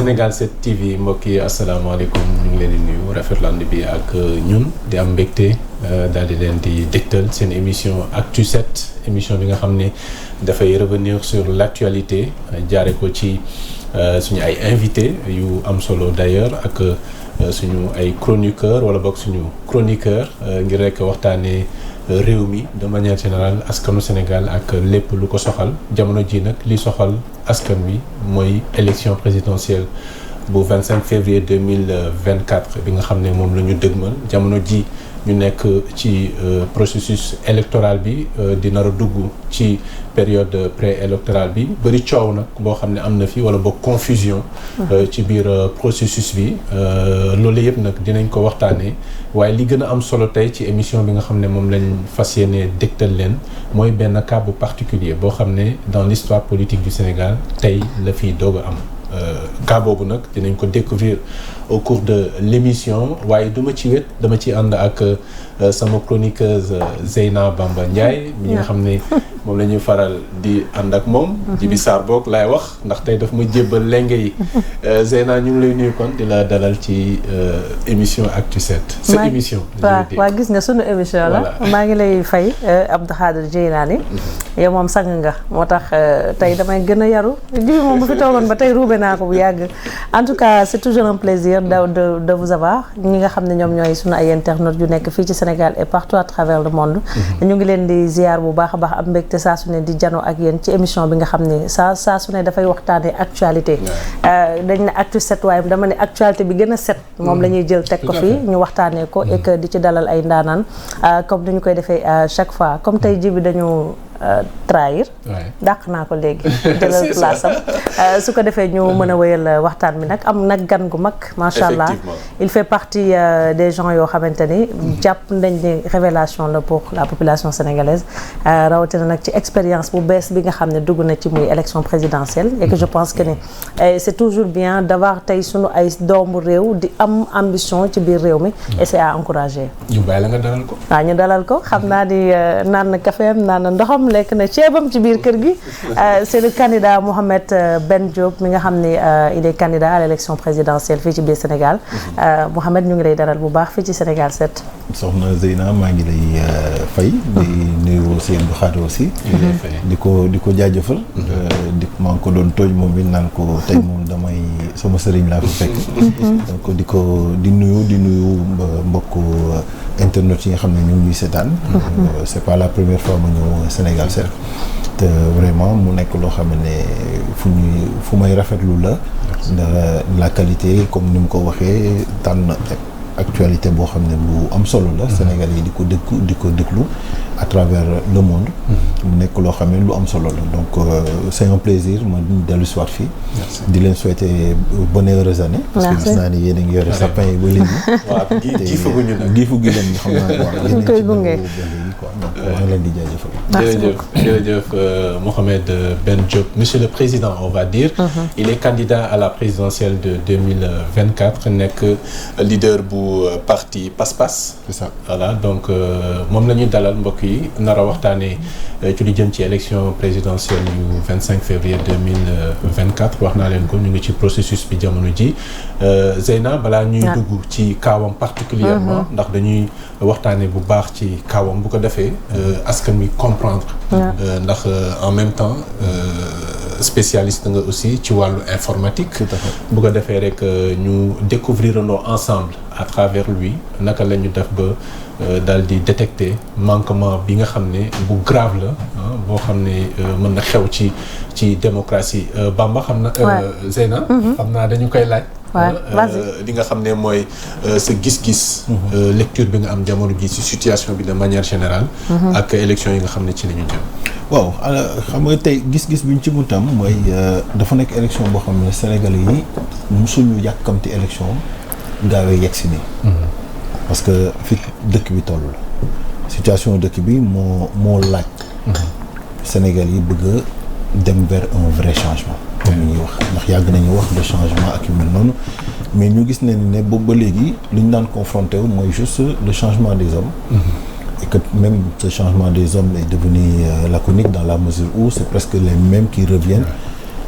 Sénégal 7 TV mbokk yi asalaamaaleykum ñu ngi leen di nuyu rafetlu ànd bi ak ñun di am mbégte daal di leen di dégtal seen émission Actu 7 émission bi nga xam ne dafay revenir sur l'actualité jaare ko ci suñu ay invités yu am solo d'ailleurs ak suñu ay chroniqueurs wala boog suñu chroniqueur ngir rek waxtaanee réew mi de manière générale askanu Sénégal ak lépp lu ko soxal jamono ji nag li soxal askan wi mooy élection présidentielle bu 25 février 2024 bi nga xam ne moom la ñu dëgmal jamono ji ñu nekk ci processus électoral bi di nar a dugg ci période préélectorale bi bëri coow nag boo xam ne am na fi wala boog confusion ci biir processus bi loolu yëpp nag dinañ ko waxtaanee waaye li gën a am solo tey ci émission bi nga xam ne moom lañ fas yéene dégtal leen mooy benn cas bu particulier boo xam ne dans l'histoire politique du Sénégal tey la fiy doog a am cas boobu nag dinañ ko découvrir au cours de l'émission waaye duma ci wet dama ci ànd ak sama chroniqueuse Zeyna Bamba Ndiaye mi nga xam ne moom la ñuy faral di ànd ak moom Jibi Sarr boog laay wax ndax tey daf ma jébbal lenge yi Zeyna ñu ngi lay nuyu kon di la dalal ci émission Actu 7 cette émission waaw gis nga sunu émission la maa ngi lay fay Abdou Khadir Djeylani yow moom sang nga moo tax tey damay gën a yaru Jibi moom bu fi toogoon ba tey ruube naa ko bu yàgg en tout cas c'est toujours un plaisir de vous avoir ñi nga xam ne ñoom ñooy sunu ay internautes yu nekk fii ci Sénégal et partout à travers le monde ñu ngi leen di ziar bu baax a baax am mbégte saa su ne di jano ak yéen ci émission bi nga xam ne saa su ne dafay waxtaane actualité dañ ne Actu 7 waaye dama ne actualité bi gën a set moom la ñuy jël teg ko fii ñu waxtaanee ko et que di ci dalal ay ndaanaan comme ni ñu koy defee chaque fois comme tey ji bi dañu trahir dàq naa ko léegi jëlal place am su ko defee ñu mën a wéyal waxtaan bi nag am nag gan gu mag macha allah il fait partie des gens yoo xamante ni jàpp nañ ne révélation la pour la population sénégalaise rawatina nag ci expérience bu bees bi nga xam ne dugg na ci muy élection présidentielle et que je pense que ni c'est toujours bien d'avoir tey sunu ay doomu réew di am ambition ci biir réew mi et c'est à encourager ñu bàyyi la nga dalal ko waaw ñu dalal ko xam naa di naan na caféem naan na ndoxam lekk na ceebam ci biir kër gi c'est le candidat Mohamed Ben Diop mi nga xam ne il est candidat à l'élection présidentielle fii ci biir Sénégal Mohamed ñu ngi lay dalal bu baax fii ci Sénégal 7. soxna Zeyna maa ngi lay fay di nuyu seen bu xaar aussi di ko jaajëfal di maa ngi ko doon tooj moom it naan ko tey moom damay sama sëriñ laa fi fekk donc di nuyu mbokku internet yi nga xam ne ñu ngi ñuy seetaan c'est pas la première fois ma ñëw Sénégal 7 te vraiment mu nekk loo xam ne fu may rafetlu la ndax la qualité comme ni mu ko waxee tànn actualité boo xam ne lu am solo la Sénégal yi di ko déglu à travers le monde mu nekk loo xam ne lu am solo la donc c'est un plaisir ma dellu si waat fii di leen souhaiter bonne heureuse année parce que gis naa ni yéen a ngi yore sapin yi ba léegi giifu gi leen xam naa waaw yéen koy gunge quoi donc maa ngi leen di jaajëfal jërëjëf Mohamed Ben Diop monsieur le président on va dire il est candidat à la présidentielle de 2024 nekk leader bu parti Pass-Pass c'est ça voilà donc moom la ñuy dalal mbokk yi nar a waxtaanee ci lu jëm ci élection présidentielle yu 25 février 2024 wax naa leen ko ñu ngi ci processus bi jamono ji Zeyna balaa ñuy dugg ci kaawam particulièrement ndax dañuy waxtaanee bu baax ci kaawam bu ko defee askan wi comprendre ndax en même temps spécialiste nga aussi ci wàllu informatique bu ko defee rek ñu découvrir andoo ensemble à travers lui naka la ñu def ba daal di détecter manquement bi nga xam ne bu grave la boo xam ne mën na xew ci démocratie Bamba xam na Zeyna xam naa dañu koy laaj li nga xam ne mooy sa gis-gis lecture bi nga am jamono ji ci situation bi de manière générale ak élection yi nga xam ne ci la ñu jëm waaw xam nga tey gis-gis bi ñu ci mun tam mooy dafa nekk élection boo xam ne Sénégalais yi musuñu yàkkamti élection gaawee yegg si nii parce que fi dëkk bi toll la situation dëkk bi moo laaj Sénégal yi bëgg a dem vers un vrai changement comme ni ñuy wax ndax yàgg nañu wax le changement ak yu mel noonu mais ñu gis ne boobu ba léegi li ñu daan confronté wu mooy juste le changement des hommes et que même ce changement des hommes est devenu laconique dans la mesure où c'est presque les mêmes qui reviennent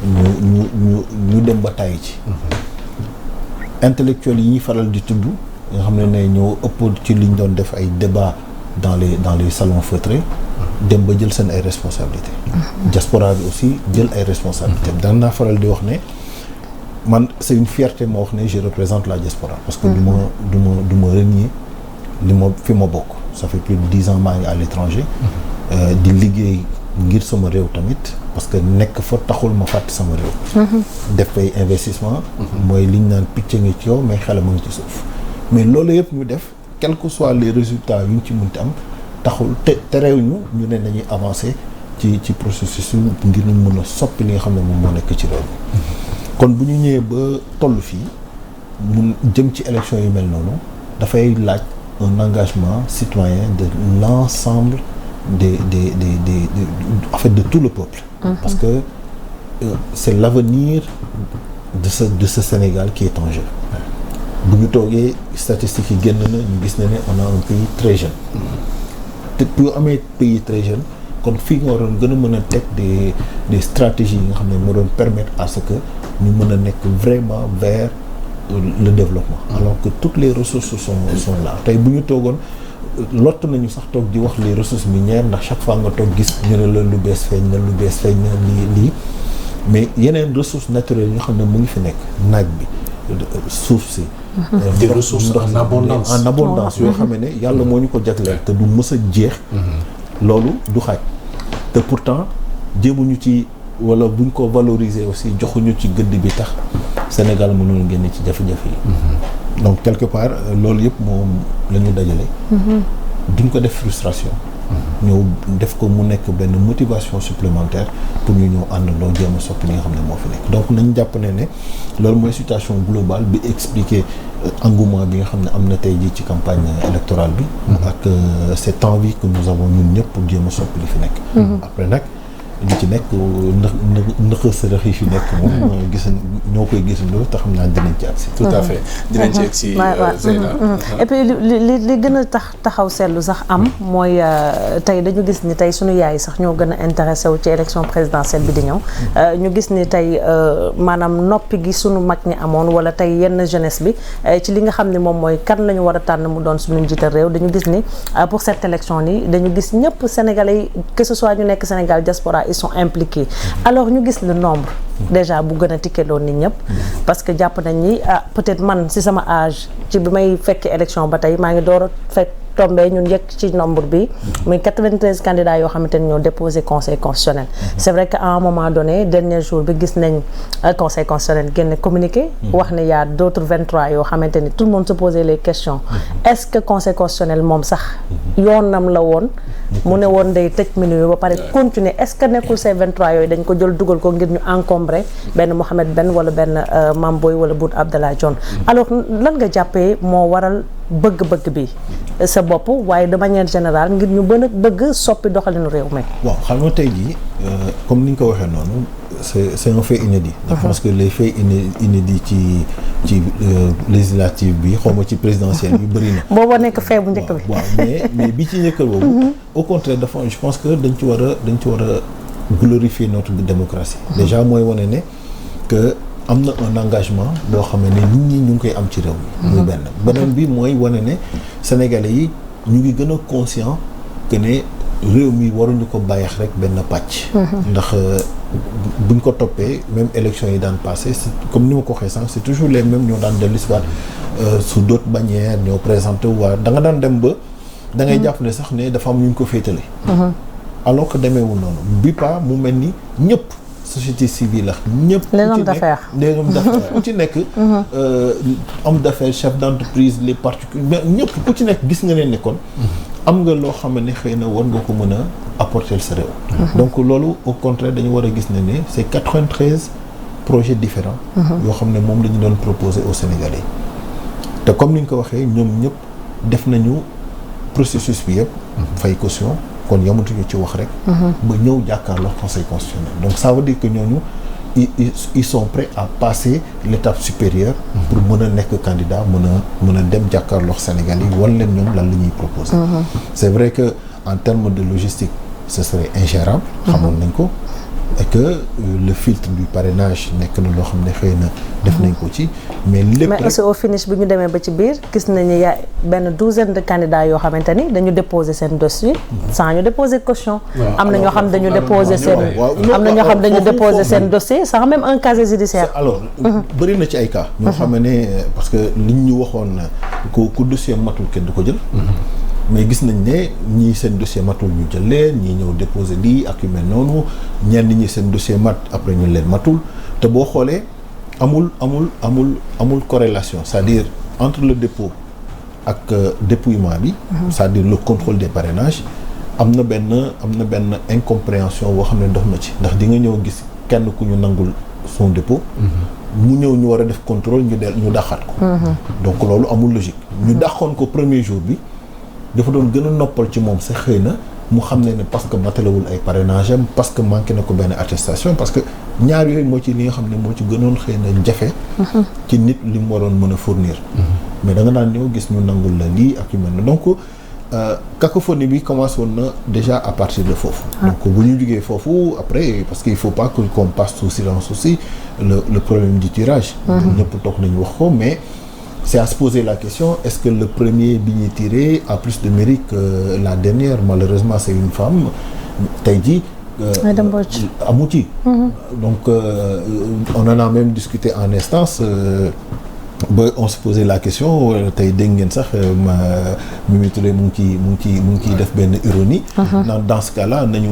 ñu dem ba tàyyi ci intellectuels yi ñuy faral di tudd nga xam ne ñoo ëpp ci liñ doon def ay débat dans les salons feutrés dem ba jël seen ay responsabilités diaspora bi aussi jël ay responsabilités daan naa faral di wax ne man c'est une fierté ma wax ne je représente la diaspora parce que du ma renier li ma fi ma bokk ça fait plus de 10 ans maa ngi à l'étranger di liggéey ngir sama réew tamit parce que nekk fa taxul ma fàtte sama réew def ay investissement mooy li ñu naan picc ngi ci yow mais xel ma ngi ci suuf mais loolu yëpp ñu def quels que soient les résultats yu ñu ci mënti am taxul terew ñu ne nañuy avancer ci processus ngir ñu mën a soppi li nga xam ne moom moo nekk ci réew mi kon bu ñu ñëwee ba toll fii mun jëm ci élection yu mel noonu dafay laaj un engagement citoyen de l'ensemble en fait de tout le peuple parce que c'est l'avenir de ce Sénégal qui est en jeu bu ñu toogee statistiques yi génn na ñu gis ne on a un pays très jeune te bu amee pays très jeune kon fii nga waroon gën a mën a teg des stratégies yi nga xam ne moo doon permettre à ce que ñu mën a nekk vraiment vers le développement alors que toutes les ressources sont là tey bu ñu toogoon lott nañu sax toog di wax les ressources minières ndax chaque fois nga toog gis ñu ne la lu bees feeñ na lii mais yeneen ressources naturelles yi nga xam ne mu ngi fi nekk naaj bi suuf si des ressources en abondance yoo xam ne yàlla moo ñu ko jagleel te du mës a jeex loolu du xaaj te pourtant jéemuñu ci wala buñ ko valoriser aussi joxuñu ci gëdd bi tax Sénégal mënul génn ci jafe-jafe yi donc quelque part loolu yëpp moom la ñu dajale duñ ko def frustration ñëw def ko mu nekk benn motivation supplémentaire pour ñu ñëw àndandoo jéem a soppi li nga xam ne moo fi nekk donc nañ jàpp ne loolu mooy situation globale bi expliquer engouement bi nga xam ne am na tey jii ci campagne électorale bi ak cette envie que nous avons ñun ñëpp pour jéem a soppi li fi nekk après nag li ci nekk nëxa sërëx yi fi nekk moom gis ñoo koy gisandoo te xam naa dinañ ci agsi tout à fait dinañ ci agsi Zeyna et puis li gën a taxaw seetlu sax am mooy tey dañu gis ni tey sunu yaay sax ñoo gën a intéressé wu ci élection présidentielle bi di ñëw ñu gis ni tey maanaam noppi gi sunu mag ñi amoon wala tey yenn jeunesse bi ci li nga xam ne moom mooy kan la ñu war a tànn mu doon suñu njiital réew dañu gis ni pour cette élection ni dañu gis ñëpp sénégalais yi que ce soit ñu nekk Sénégal diaspora ils sont impliqués alors ñu gis le nombre déjà bu gën a tikkeloo nit ñëpp parce que jàpp nañ ni peut-être man si sama âge ci bi may fekkee élection ba tey maa ngi door a fekk tombé ñun yëg ci nombre bi muy 93 candidats yoo xamante ni ñoo déposé conseil constitutionnel c'est vrai que à un moment donné dernier jour bi gis nañ conseil constitutionnel génn communiqué wax ne y a d'autres 23 yoo xamante ni tout le monde se posait les questions est-ce que conseil constitutionnel moom sax yoonam la woon mu ne woon day tëj minuit ba pare continuer est-ce que nekkul ces 23 yooyu dañ ko jël dugal ko ngir ñu encombrer benn Mohamed Ben wala benn Mame Boye wala Boun Abdallah Dionne alors lan nga jàppee moo waral bëgg-bëgg bi sa bopp waaye de manière générale ngir ñu bëgg soppi doxalinu réew mi. waaw xam nga tey jii comme ni ñu ko waxee noonu c'est un fait inédit. je pense que les faits inédits ci législative bi xaw ma ci présidentielle bi bëri na. booba nekk fait bu njëkk bi. waaw mais bi ci njëkk boobu. au contraire dafa je pense que dañ ci war a glorifier notre démocratie. déjà mooy wane ne que. am na un engagement boo xam ne nit ñi ñu ngi koy am ci réew mi muy beneen bi mooy wane ne sénégalais yi ñu ngi gën a conscient que ne réew mi waruñu ko bàyyeex rek benn pàcc ndax buñ ko toppee même élection yi daan passé comme ni ma ko waxee sànq c'est toujours les mêmes ñoo daan dellu si waat sous d'autres bannières ñoo présenté waa da nga daan dem ba da ngay jàpp ne sax ne dafa am ñu ko féetale alors que demeewul noonu bi pas mu mel ni ñëpp société civile la ñëpp les hommes d'affaires ku ci nekk homme d'affaires chef d'entreprise les particuliers ñëpp ku ci nekk gis nga leen ne kon am nga loo xam ne xëy na war nga ko mën a apporter sa réew donc loolu au contraire dañu war a gis ne c'est 93 projets différents yoo xam ne moom la ñu doon proposer aux Sénégalais te comme ni nga ko waxee ñoom ñëpp def nañu processus bi yëpp fay caution kon yamatuñu ci wax rek ba ñëw jàkkaarloo conseil constitutionnel donc ça veut dire que ñooñu ils sont prêts à passer l'étape supérieure pour mën a nekk candidat mën a dem jàkkaarloo Sénégal yi wan leen ñoom lan la ñuy proposer c'est vrai que en termes de logistique ce serait ingérable xamoon nañ ko et que le filtre du parrainage nekk na loo xam ne xëy na def nañ ko ci mais lépp mais aussi au finish bi ñu demee ba ci biir gis nañu yaa benn douzaine de candidats yoo xamante ni dañu déposer seen dossier sans ñu déposer caution. am na ñoo xam dañu déposer seen am na ñoo xam dañu déposer seen dossier sans même un casier judiciaire. alors bëri na ci ay cas ñoo xam ne parce que liñ ñu waxoon ku dossier matul kenn du ko jël. mais gis nañ ne ñii seen dossier matul ñu jël leen ñii ñëw déposer lii ak yu mel noonu ñenn ñi seen dossier mat après ñu leen matul te boo xoolee amul corrélation c'est-à-dire entre le dépôt ak dépouillement bi. c'est-à-dire le contrôle des parrainages am na benn incompréhension boo xam ne dox na ci ndax di nga ñëw gis kenn ku ñu nangul son dépôt. mu ñëw ñu war a def contrôle ñu dàqaat ko. donc loolu amul logique. ñu dàqoon ko premier jour bi. dafa doon gën a noppal ci moom sax xëy na mu xam ne parce que matalewul ay parrainage am parce que manqué na ko benn attestation parce que ñaar yooyu moo ci li nga xam ne moo ci gënoon xëy na jafe. ci nit li mu waroon mën a fournir. mais da nga naan ñëw gis ñu nangul la lii ak yu mel ne donc cacophonie bi commencé woon na déjà à partir de foofu. donc bu ñu jugee foofu après parce que il faut pas qu'on passe sous silence aussi le problème du tirage. ñëpp toog nañu wax ko mais. c'est à se poser la question, est-ce que le premier billet tiré a plus de mérite que la dernière? Malheureusement, c'est une femme. Taïdi, Amouti. Donc, on en a même discuté en instance. On se posait la question, tey dégg ngeen sax Mimi Touré mu ngi def benn ironie. Dans ce cas-là nañu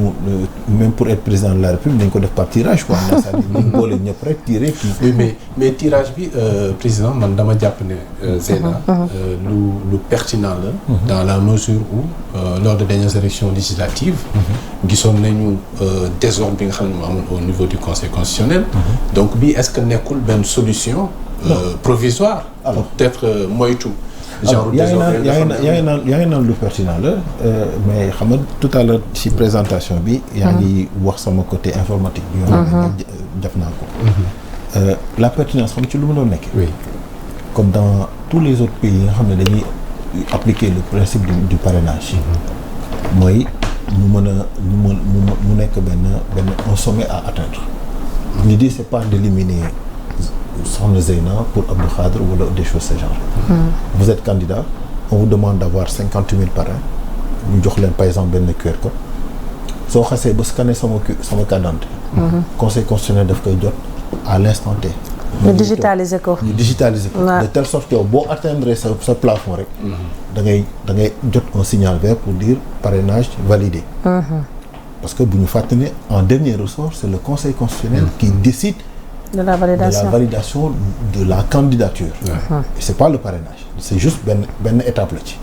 même pour être président de la République nañ ko def par tirage quoi. c'est-à-dire nañ boole ñëpp rek tiré kii. mais tirage bi président man dama jàpp ne Zeyna lu pertinent la. dans la mesure où lors de dernières élections législatives. gisoon nañu désordre bi nga xam ne moo amoon au niveau du Conseil constitutionnel. donc bi est-ce que nekkul benn solution. provisoire. alors peut-être moytu. genre yaa ngi naan lu pertinent la mais xam nga tout à l'heure ci présentation bi. yaa ngi wax sama côté informatique bi. yoo xam ne def naa ko. la pertinence xam ci lu mu doon nekk. oui comme dans tous les autres pays yi nga xam ne dañuy appliquer le principe du parrainage. mooy ñu mën a mu nekk benn un sommet à atteindre. l'idée c'est pas d'éliminer Soxna Zeyna pour Abdou Khadre wala des choses ce genre. Vous êtes candidat, on vous demande d'avoir 58 000 parrains ñu jox leen par exemple benn QR code soo xasee ba scanner sama carte d'identité. Conseil constitutionnel daf koy jot à l'instant T. ñu digitaliser ko. de telle sorte que boo atteindre sa plafond rek. da ngay jot un signal vert pour dire parrainage validé. parce que bu ñu fàttali ne en dernier ressort c'est le Conseil constitutionnel qui décide. de la validation de la candidature. Et c'est pas le parrainage c'est juste benn étape la ci.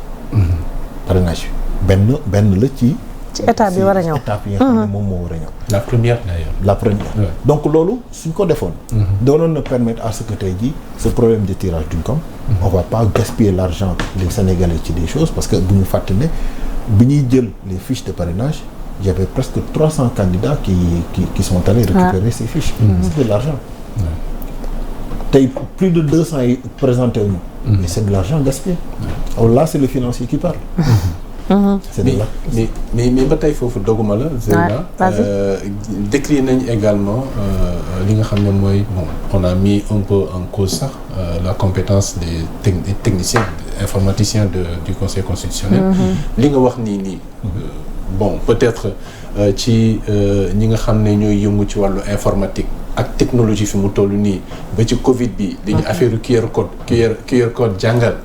parrainage bi benn la ci étape bi war a ñëw étape yi nga xam ne moom moo war a ñëw. la première d'ailleurs. la première donc loolu suñ ko defoon. doonoon na permettre à ce que tey jii ce problème de tirage duñ ko am. on va pas gaspiller l'argent des Sénégalais ci des choses parce que bu ñu fàtte ne bi ñuy jël les fiches de parrainage il y avait presque 300 candidats qui sont allés récupérer ces fiches. C'est de l'argent. Tey plus de 200 yi présenté wuñu. mais c'est de l'argent gaspillé. alors là c'est le financier qui parle. c'est de là mais ba tey foofu doguma la. Zeyna décrire nañ également li nga xam ne mooy bon on a mis un peu en cause sax la compétence des techniciens informaticiens du Conseil constitutionnel. li nga wax nii bon peut-être ci ñi nga xam ne ñooy yëngu ci wàllu informatique ak technologie fi mu toll nii ba ci Covid bi. li ñu affaire QR code jàngal.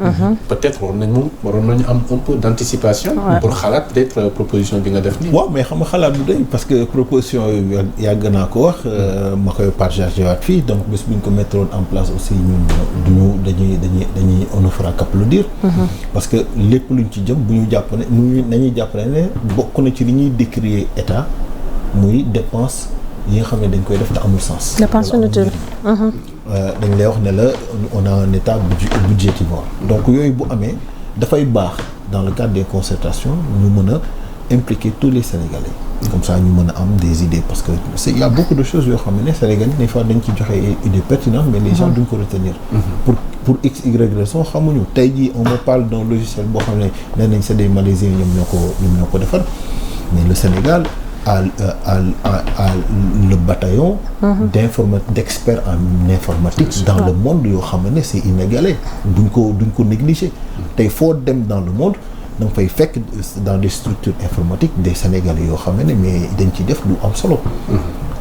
peut-être waroon nañu am un peu d'anticipation. pour xalaat peut-être proposition bi nga def nii. waaw mais xam nga xalaat du doy parce que proposition yàgg naa ko wax ma koy partager waat fii donc bés bu ñu ko mettre en place aussi ñun dañuy on ne fera qu'applaudir. parce que lépp luñ ci jëm bu ñu jàpp ne nañuy jàpp ne bokk na ci li ñuy décrier état muy dépense. yi nga xam ne dañ koy def te amul sens. dépense inutile. dañ lay wax ne la on a un état budgétivore. donc yooyu bu amee dafay baax dans le cadre des concertations ñu mën a impliquer tous les Sénégalais. comme ça ñu mën a am des idées parce que il y a beaucoup de choses yoo xam ne Sénégalais des fois dañ ci joxe idées pertinentes mais les gens duñ ko retenir. pour x y raison xamuñu tey jii on me parle d'un logiciel boo xam ne nee nañ c'est des Malaisiens ñoom ñoo ko defar mais le Sénégal. à le bataillon d'experts en informatique dans le monde yoo xam ne c'est inégalé duñ ko négliger tey foo dem dans le monde da nga fay fekk dans des structures informatiques des Sénégalais yoo xam ne mais dañ ci def lu am solo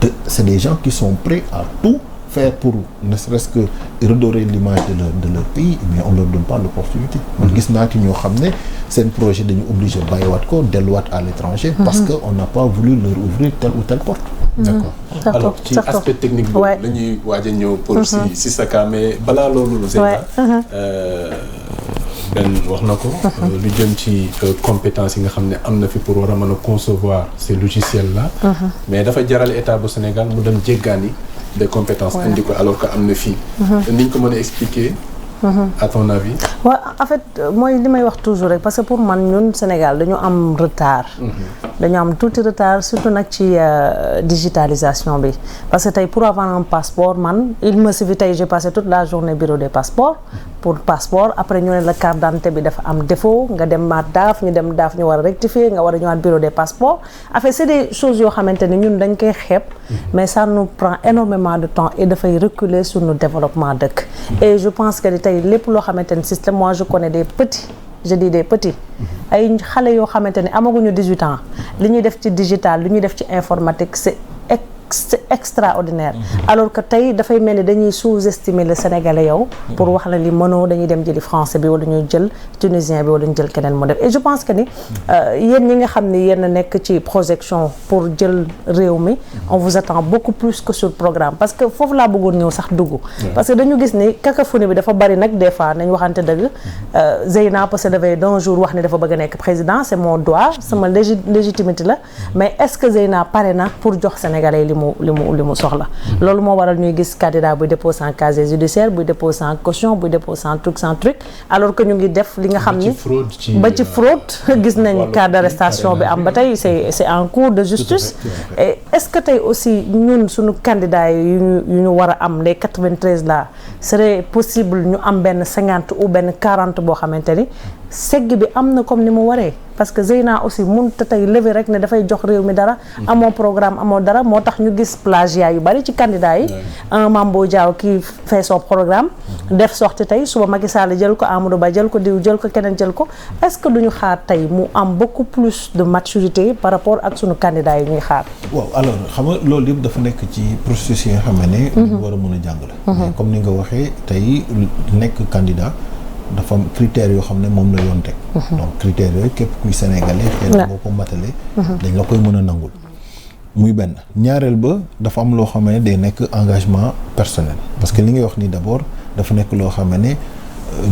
te c'est des gens qui sont prêts à tout faire pour ne serait-ce que redorer l'image de leur pays mais on leur donne pas l'opportunité man gis naa ci ñoo xam ne seen projet dañu obligé bàyyiwaat ko delluwaat à l'étranger parce que on n'a pas voulu leur ouvrir telle ou telle porte. D'accord alors ci aspect technique boobu la ñuy waaj a ñëw pour si sa cas mais balaa loolu Zeyna Ben wax na ko lu jëm ci compétence yi nga xam ne am na fi pour war a mën a concevoir ces logiciels là mais dafa jaral état bu Sénégal mu dem jéggaani des compétences indi ko alors que am na fii niñ ko mën a expliquer à ton avis waaw en fait mooy li may wax toujours rek parce que pour man ñun Sénégal dañu am retard dañu am tuuti retard surtout nag ci digitalisation bi parce que tey pour avoir un passeport man il me suffit tey j'ai passé toute la journée bureau des passeports pour passeport après ñu ne la carte d'identité bi dafa am défaut nga dem maat daaf ñu dem daaf ñu war a rectifier nga war a ñëwaat bureau des passeports en fait c'est des choses yoo xamante ne ñun dañ koy xeeb mais ça nous prend énormément de temps et dafay reculer sur nos développement dëkk et je pense que tey lépp loo xamante ne système moi je connais des petits je dis des petits ay xale yoo xamante ne amaguñu 18 ans li ñuy def ci digital li ñuy def ci informatique c'est extraordinaire alors que tey dafay mel ni dañuy sous-estimer le sénégalais yow pour wax la li mënoo dañuy dem jëli français bi wala ñuy jël tunisien bi wala ñu jël keneen mu def et je pense que ni yéen ñi nga xam ni yéen a nekk ci projection pour jël réew mi on vous attend beaucoup plus que sur programme parce que foofu laa bëggoon ñëw sax dugg parce que dañu gis ni cacophonie bi dafa bari nag des fois nañ waxante dëgg Zeyna peut se lever d'un jour wax ni dafa bëgg a nekk président c'est mon droit sama légitimité la mais est-ce que Zeyna pare na pour jox sénégalais li mu soxla loolu moo waral ñuy gis candidat buy déposer en casier judiciaire buy déposer en caution buy déposer en truc sans truc alors que ñu ngi def li nga xam ni ba ci fraude gis nañ cas d'arrestation bi am ba tey c'est en cours de justice et est-ce que tey aussi ñun suñu candidat yu ñu war a am les 93 là serait possible ñu am benn 50 ou benn 40 boo xamante ni segg bi am na comme ni mu waree parce que Zeyna aussi mun te tey lever rek ne dafay jox réew mi dara amoo programme amoo dara moo tax ñu gis plagiat yu bari ci candidat yi un Mambo Diaw qui fait son programme def sorti tey suba Macky Sall jël ko Amadou Ba jël ko diw jël ko keneen jël ko est-ce que duñu xaar tey mu am beaucoup plus de maturité par rapport ak sunu candidat yi ñuy xaar waaw alors xam nga loolu yëpp dafa nekk ci processus yi nga xam ne ñu war a mën a jàngale comme ni nga waxee tey nekk candidat dafa am critères yoo xam ne moom la yoon teg donc critères yooyu képp kuy sénégalais xëy na boo ko matalee dañ la koy mën a nangul muy benn ñaareel ba dafa am loo xam ne day nekk engagement personnel parce que li ngay wax nii d'abord dafa nekk loo xam ne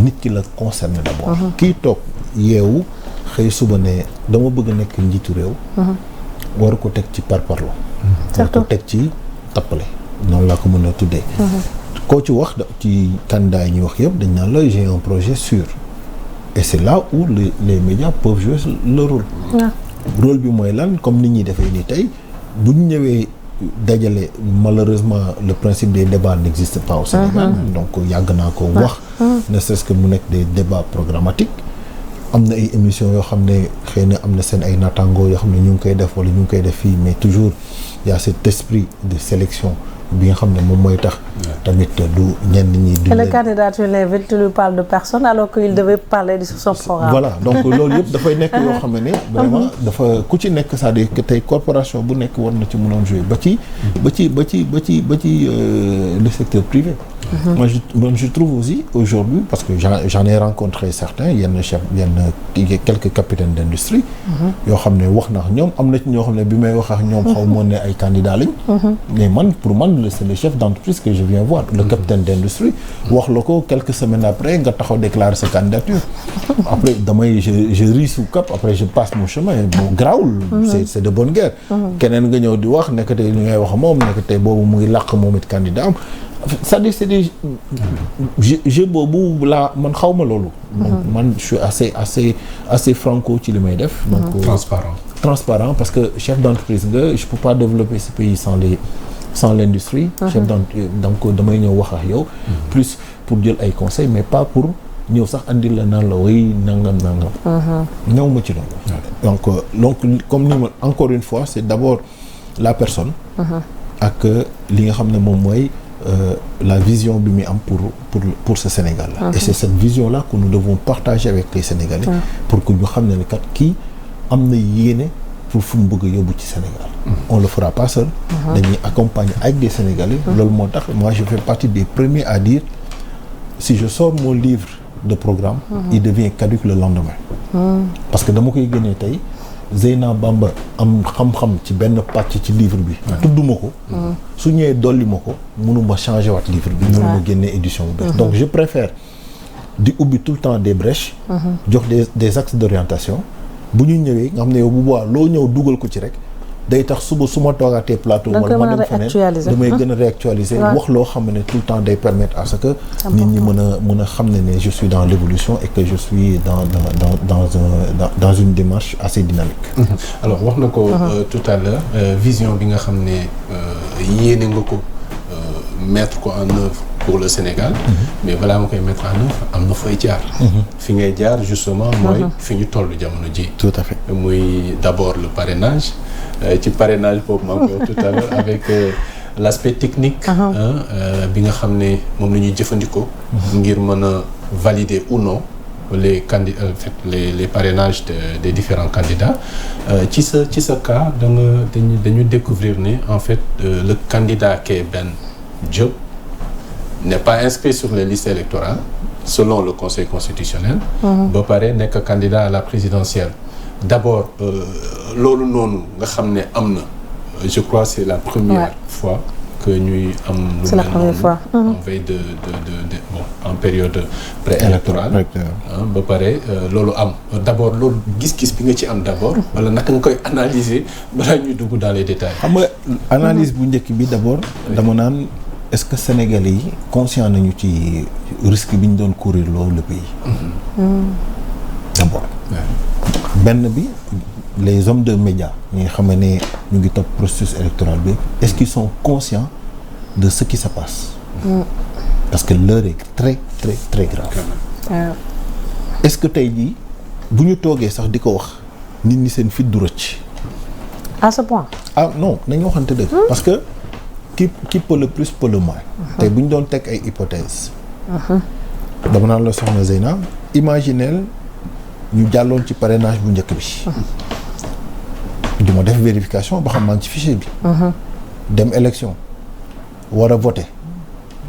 nit ki la concerné d'abord kii toog yeewu xëy suba ne dama bëgg a nekk njiitu réew war ko teg ci parparlo war ko teg ci tappale noonu laa ko mën a tuddee koo ci wax ci candidat yi ñuy wax yëpp dañ naan la j'ai un projet sûr et c'est là où les médias peuvent jouer leur rôle rôle bi mooy lan comme nit ñi defee nii tey bu ñu ñëwee dajale malheureusement le principe des débats n'existe pas au Sénégal donc yàgg naa ko wax ne serait-ce que mu nekk des débats programmatiques am na ay émissions yoo xam ne xëy na am na seen ay naataangoo yoo xam ne ñu ngi koy def wala ñu ngi koy def fii mais toujours il y a cet esprit de sélection bi nga xam ne moom mooy tax tamit du ñenn ñi du le candidat tu l'invites, tu lui parles de personne alors qu'il devait parler de son programme voilà donc loolu yëpp dafay nekk yoo xam ne vraiment dafa ku ci nekk c'est-à-dire que tey corporation bu nekk war na ci mënoon jouer ba ci le secteur privé moi je trouve aussi aujourd'hui parce que j'en ai rencontré certains yenn chef quelques capitaines d'industrie yoo xam ne wax na ñoom am na ci ñoo xam ne bi may wax ak ñoom xaw moon ne ay candidats lañ mais pour man c'est le chef d'entreprise que je viens voir le capitaine d'industrie wax la ko quelques semaines après nga taxaw déclarer sa candidature après je ris sous cap après je passe mon chemin bon grawul c'est de bonne guerre keneen nga ñëw di wax nekk tey li ngay wax moom nekk tey boobu mu ngi làq moom it candidat am c'est-à-dire c'est des jeu boobu laa man xaw ma loolu man je suis assez franco ci li may def donc transparent parce que chef d'entreprise nga je peux pas développer ce pays sans l'industrie chef d'entreprise donc damay ñëw wax ak yow plus pour jël ay conseils mais pas pour ñëw sax andil la naan la way nangam. ñëw ma ci loolu. donc comme ni ma encore une fois c'est d'abord la personne. ak li nga xam ne moom mooy la vision bi muy am pour ce Sénégal là. Et c'est cette vision là que nous devons partager avec les Sénégalais. pour que ñu xam ne kat kii am na yéene pour fu mu bëgg a yóbbu ci Sénégal. On le fera pas seul. dañuy accompagner avec des Sénégalais. loolu moo tax moi je fais partie des premiers à dire si je sors mon livre de programme. il devient caduc le lendemain. parce que dama koy génnee tey Zeyna Bamba am xam-xam ci benn pàcc ci livre bi. tudduma ko. su ñëwee dolli ma ko mënuma changer waat livre bi. mënuma génnee édition bu bees. donc je préfère di ubbi tout le temps des brèches. jox des axes d'orientation. bu ñu ñëwee nga xam ne yow bu boobaa loo ñëw dugal ko ci rek day tax suba su ma toogaatee plateau. wala ma dem feneen damay gën a réactualiser. wax loo xam ne tout le temps day permettre à ce que nit ñi mën a xam ne je suis dans l'évolution et que je suis dans une démarche assez dynamique. alors wax na ko tout à l'heure vision bi nga xam ne yéene nga ko mettre ko en œuvre pour le Sénégal. mais balaa ma koy mettre en œuvre am na fooy jaar. fi ngay jaar justement mooy fi ñu toll jamono ji. tout à fait muy d'abord le parrainage. ci parrainage boobu maa ngi koy wax tout à l'heure avec l'aspect technique. bi nga xam ne moom la ñuy jëfandikoo. ngir mën a valider ou non les candidats en fait les parrainages des différents candidats. ci sa cas dañu découvrir ne en fait le candidat qui est Ben Diop n'est pas inscrit sur les listes électorales selon le Conseil constitutionnel. ba pare nekk candidat à la présidentielle. D'abord loolu noonu nga xam ne am na je crois c'est la première fois que ñuy am lu mel noonu en veille de en période préélectorale ba pare loolu am d'abord loolu gis-gis bi nga ci am d'abord wala naka nga koy analyser balaa ñuy dugg dans les détails. xam nga analyse bu njëkk bi d'abord dama naan est-ce que Sénégalais yi conscient nañu ci risque bi ñu doon courir loolu le pays. D'abord. benn bi les hommes de médias ñi nga xam ne ñu ngi topp processus électoral bi est-ce qu'ils sont conscients de ce qui se passe. parce que l'heure est très très très grave. est-ce que tey jii bu ñu toogee sax di ko wax nit ñi seen fit du rëcc. à ce point. ah non nañu waxante dëgg. parce que qui peut le plus peut le moins. tey bu ñu doon teg ay hypothèses. dama naan la soxna Zeyna imaginez ñu jàlloon ci parrainage bu njëkk bi. du ma def vérification ba xam maa ngi ci fichier bi. dem élection war a voter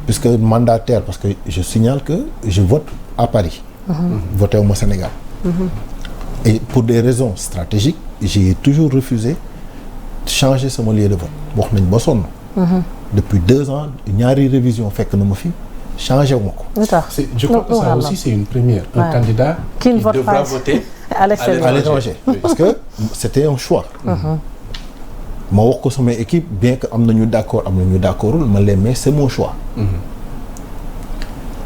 puisque mandataire parce que je signale que je vote à Paris. voté wu ma Sénégal. et pour des raisons stratégiques j'ai toujours refusé de changer sama lieu de vote wax nañ ba sonn. depuis 2 ans ñaari révision fekk na ma fi. changé wu ma ko. je crois que ça aussi c'est une première. Un candidat qui devra voter à l'étranger. Parce que c'était un choix. ma wax ko sama équipe bien que am na ñu d'accord am na ñu d'accordul ma leen mais c'est mon choix.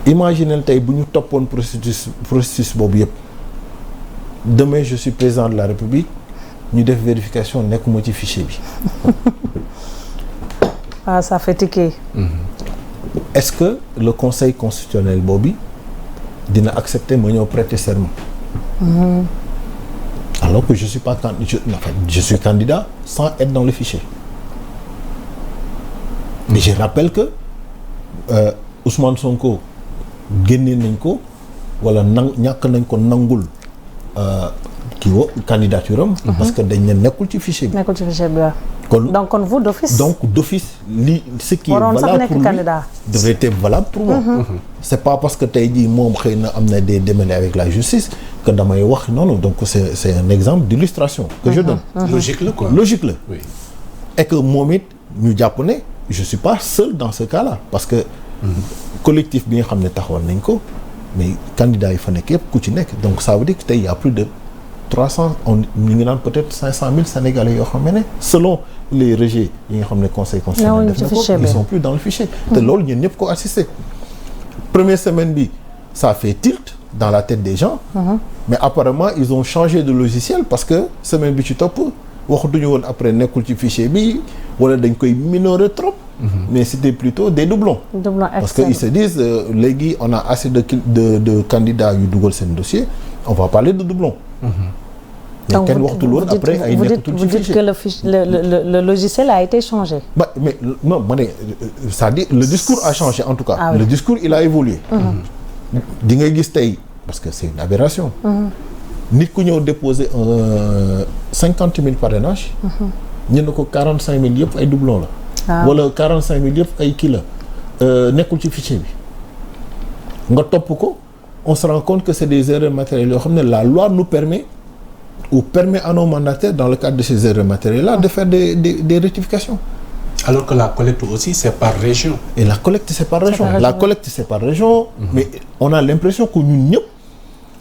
imaginez tey bu ñu toppoon processus boobu yëpp demain je suis président de la République ñu def vérification nekkuma ci fichier bi. ah ça fait tiquer. Est-ce que le Conseil constitutionnel boobu dina accepter ma ñëw prêter serment. alors que je suis pas je suis candidat sans être dans le fichier. mais je rappelle que Ousmane Sonko génne nañ ko wala ñàkk nañ ko nangul candidature am. parce que dañ ne nekkul ci fichier bi. nekkul ci fichier bi waaw. donc vous d'office. donc d'office ce qui est valable pour lui devrait être valable pour moi. c'est pas parce que tey jii moom xëy na am na des démêlés avec la justice que damay wax non donc c'est un exemple d'illustration que je donne. logique la quoi. logique la. oui. et que moom it ñu jàpp ne je suis pas seul dans ce cas-là parce que. collectif bi nga xam ne taxawal nañ ko mais candidats yi fa nekk yëpp ku ci nekk donc ça veut dire que tey y a plus de 300 ñu ngi naan peut-être 500 000 Sénégalais yoo xam ne selon les rejets yi nga xam ne conseil constitutionnel def na ko ils sont plus dans le fichier. te loolu ñun ñëpp ko assister. première semaine bi ça fait tilt dans la tête des gens. mais apparemment ils ont changé de logiciel parce que semaine bi ci topp waxatuñu woon après nekkul ci fichier bi wala dañ koy minorer trop. mais c'était plutôt des doublons. Parce qu'ils se disent léegi on a assez de candidats yu dugal seen dossier on va parler de doublons. Donc vous dites que le logiciel a été changé. Mais non, c'est-à-dire le discours a changé en tout cas. Le discours il a évolué. Di ngay gis tey parce que c'est une aberration. Nit ku ñëw déposer 50 000 parrainages. ñu ne ko 45 000 yëpp ay doublons la. wala 45 000 yëpp ay kii la nekkul ci fichier bi. nga topp ko on se rend compte que c'est des erreurs matérielles yoo xam ne la loi nous permet à nos mandataires dans le cadre de ces erreurs matérielles-là de faire des rectifications. Alors que la collecte aussi c'est par région. Et la collecte c'est par région. La collecte c'est par région. Mais on a l'impression que ñun ñëpp.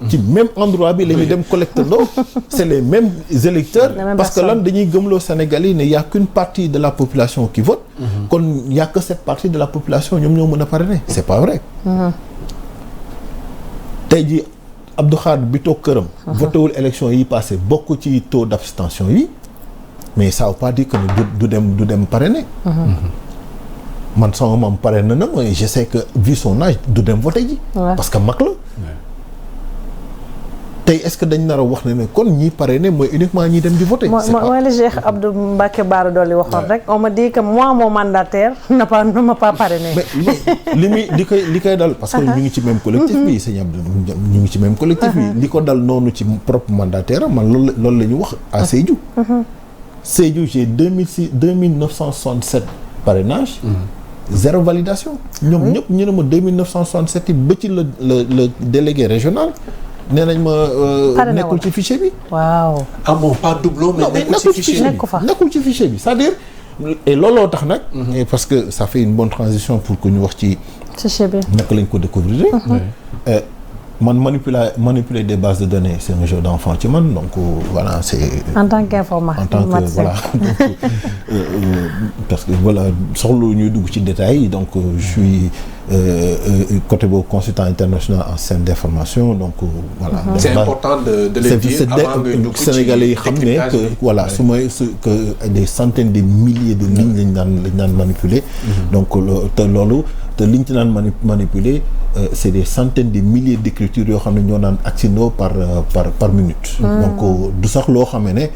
ci même endroit bi la ñuy dem collecte ndoo c'est les mêmes électeurs parce que lan dañuy gëmloo Sénégalais yi ne y a qu'une partie de la population qui vote. kon y a que cette partie de la population ñoom ñoo mën a parrainer. C'est pas vrai. tey jii Abdou Khadre bi toog këram. voté wul élection yi passé bokk ci taux d'abstention yi mais ça veut pas dire que du dem parrainer. man sama maam parrainé na mooy je sais que vu son âge du dem voté ji. parce que mag la. tey est-ce que dañ nar a wax ne kon ñi parrainé mooy uniquement ñi dem di voter. mooy le Cheikh Abdou Mbacké Bara Dolly waxoon rek on m'a dit que moi mon mandataire ne m'a pas parrainé. mais li koy dal parce que ñu ngi ci même collectif bi sëñ Abdou ñu ngi ci même collectif bi li ko dal noonu ci propre mandataire man loolu la ñu wax à Sédhiou. Sédhiou j'ai 2967 parrainages. Zéro validation. ñoom ñëpp ñu ne ma 2967 yi ba ci le délégué régional. nee nañ ma nekkul ci fichier bi. waaw. ah bon pas doublon mais nekkul ci fichier bi nekkul ci fichier bi c'est-à-dire et looloo tax nag. parce que ça fait une bonne transition pour que ñu wax ci. fichier bi naka lañ ko découvrir. man manipuler des bases de données c'est un jeu d'enfant ci man donc voilà c'est. en tant qu'informatique. en tant que voilà parce que voilà soxla ñuy dugg ci détails yi donc je suis côté boobu consultant international en système d'information donc voilà. c'est important de le dire avant nga dugg ci Sénégalais yi xam ne que voilà que des centaines de milliers de lignes lañ daan manipuler. donc loolu te liñ ci daan manipuler. C'est des centaines de milliers d'écritures yoo xam ne ñoo naan accident par minute. donc du sax loo xam ne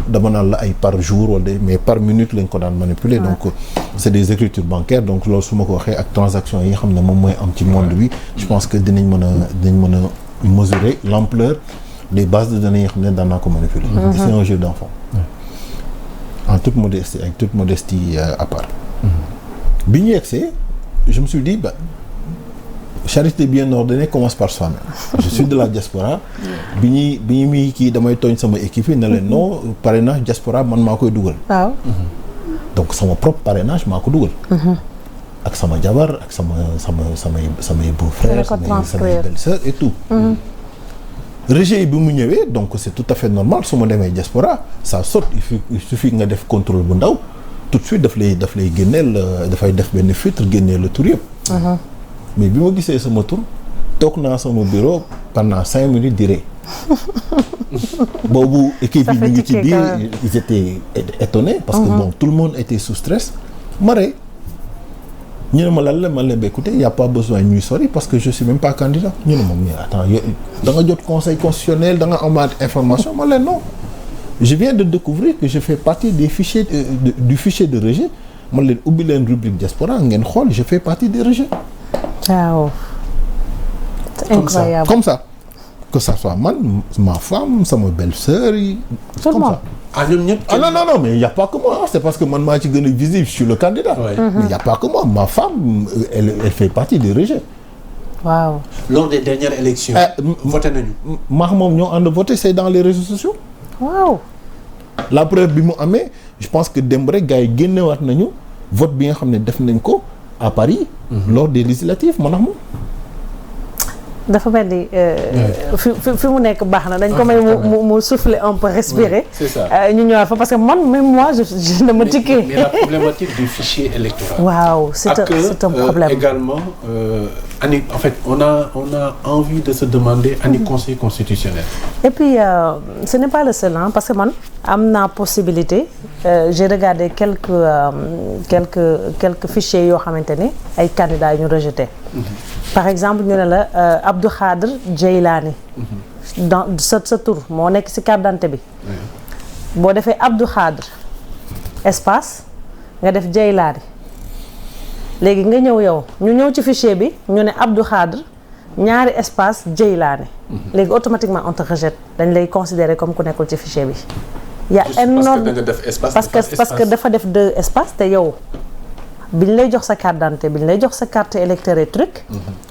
dama naan la ay par jour wala mais par minute lañ ko daan manipuler. donc c'est des écritures bancaires donc loolu su ma ko waxee ak transactions yi nga xam ne moom mooy am ci monde bi. je pense que dinañ mën a mesurer l'ampleur des bases de données yi nga xam ne daan naa ko manipuler. c'est un jeu d'enfant. en toute modestie avec toute modestie à part. bi ñu yegsee je me suis dit charité bien ordonnée commence par soi-même. je suis de la diaspora. bi ñuy kii damay tooñ sama équipe yi ne leen non parrainage diaspora man maa koy dugal. waaw. donc sama propre parrainage maa ko dugal. ak sama jabar ak samay beau-frère samay belle-sœur et tout. rejet bi mu ñëwee donc c'est tout à fait normal su ma demee diaspora ça saute il suffit nga def contrôle bu ndaw tout de suite daf lay génneel dafay def benn filtre génneel le tur yëpp. mais bi ma gisee sama tur toog naa sama bureau pendant 5 minutes di ree boobu équipe yi ñu ngi ci biir ils étaient étonnés parce que bon tout le monde était sous stress ma ree ñu ne ma lan la man la écoutez y a pas besoin ñuy sori parce que je suis même pas candidat ñu ne moom mais attends da nga jot conseil constitutionnel da nga amaat information man leen non je viens de découvrir que je fais partie des fichiers du fichier de rejet man leen ubbi leen rubrique diaspora ngeen xool je fais partie des rejets. waaw c'est incroyable comme ça que ça soit man ma femme sama belle-sœur yi. comme ça ah ñoom ñëpp. ah non mais y a pas que moi c'est parce que man maa ci gën a visible je suis le candidat. mais y a pas que moi ma femme elle fait partie des rejets. waaw. lors des dernières élections. voté nañu. maax moom ñoo ànd voté c'est dans les réseaux sociaux. waaw. la preuve bi mu amee je pense que démb rek gars yi génnewaat nañu vote bi nga xam ne def nañ ko. à Paris. lors des législatives man ak moom. dafa mel ni fi mu nekk baax na dañ ko may mu souffler un peu respirer. c'est ça ñu ñëwaat fa parce que même moi je dama tikkee. mais la problématique du fichier électoral. waaw c'est un problème également en fait on a envie de se demander ani conseil constitutionnel. Et puis ce n'est pas le seul parce que man am naa possibilité j'ai regardé quelques fichiers yoo xamante ni ay candidats yu ñu rejeté. Par exemple ñu ne la Abdou Khadre Djeylani. dans sa tur moo nekk ci carte d'identité bi. boo defee Abdou Khadre espace nga def Djeylani léegi nga ñëw yow ñu ñëw ci fichier bi ñu ne Abdou Khadre ñaari espace Djeylani léegi automatiquement on te rejette dañ lay considérer comme ku nekkul ci fichier bi. y a énorme parce que dafa def 2 espaces te yow biñ lay jox sa carte d'identité biñ lay jox sa carte électeur et truc.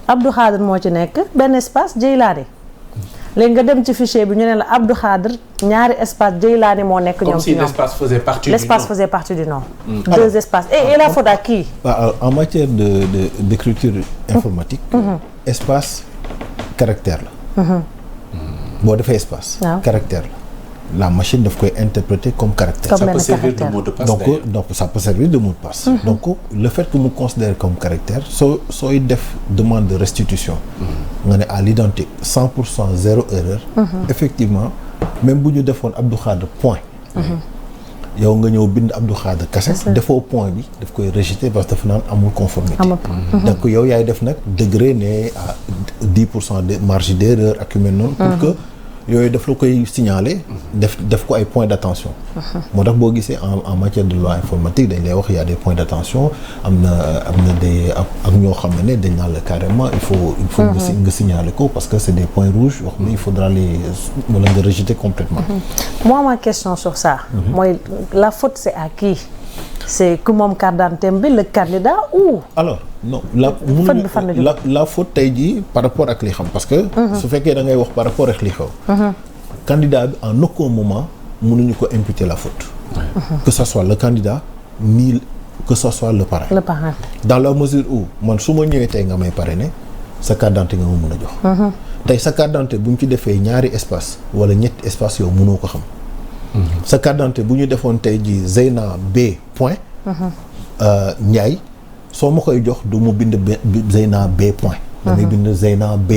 Abdou Khadre moo ci nekk benn espace Djeylani. léegi nga dem ci fichier bi ñu ne la Abdou Khadre ñaari espace Djeylani moo nekk ñoom ci ñoom. Comme si l'espace faisait partie du nom. L'espace faisait partie du nom. 2 espaces et la faute à qui? En matière d'écriture informatique. Espace caractère la. boo defee espace. caractère la machine daf koy interpréter comme caractère. Ça peut servir de mot de passe donc ça peut servir de mot de passe. Donc le fait que mu considère comme caractère sooy def demande de restitution. nga ne à l'identique 100% 0 erreur. Effectivement même bu ñu defoon Abdou Khadre point. yow nga ñëw bind Abdou Khadre kese defoo point bi daf koy rejeter parce que dafa naan amul conformité. donc yow yaay def nag degré ne à 10% de marge d'erreur ak yu mel noonu. pour que yooyu daf la koy signaler. def ko ay points d'attention. moo tax boo gisee en matière de loi informatique dañ lay wax y a des points d'attention am na des ak ñoo xam ne dañ naan la carrément il faut nga signaler ko parce que c'est des points rouges wax ne il faudra les wala nga rejeter complètement. Moi ma question sur ça. mooy la faute c'est à qui? C'est que moom carte d'identité bi le candidat ou. alors non la faute tey jii par rapport ak li xam parce que. su fekkee da ngay wax par rapport ak li xew. candidat bi en aucun moment mënuñu ko imputer la faute. que ça soit le candidat ni que ça soit le parrain. dans la mesure où man su ma ñëwee tey nga may parrainer sa carte d'identité nga ma mën a jox. tey sa carte d'identité bu ñu ci defee ñaari espace wala ñetti espace yow mënoo ko xam. sa carte d'identité bu ñu defoon tey jii Zeyna B point. Ndiaye soo ma koy jox du mu bind Zeyna B point. damay bind Zeyna B.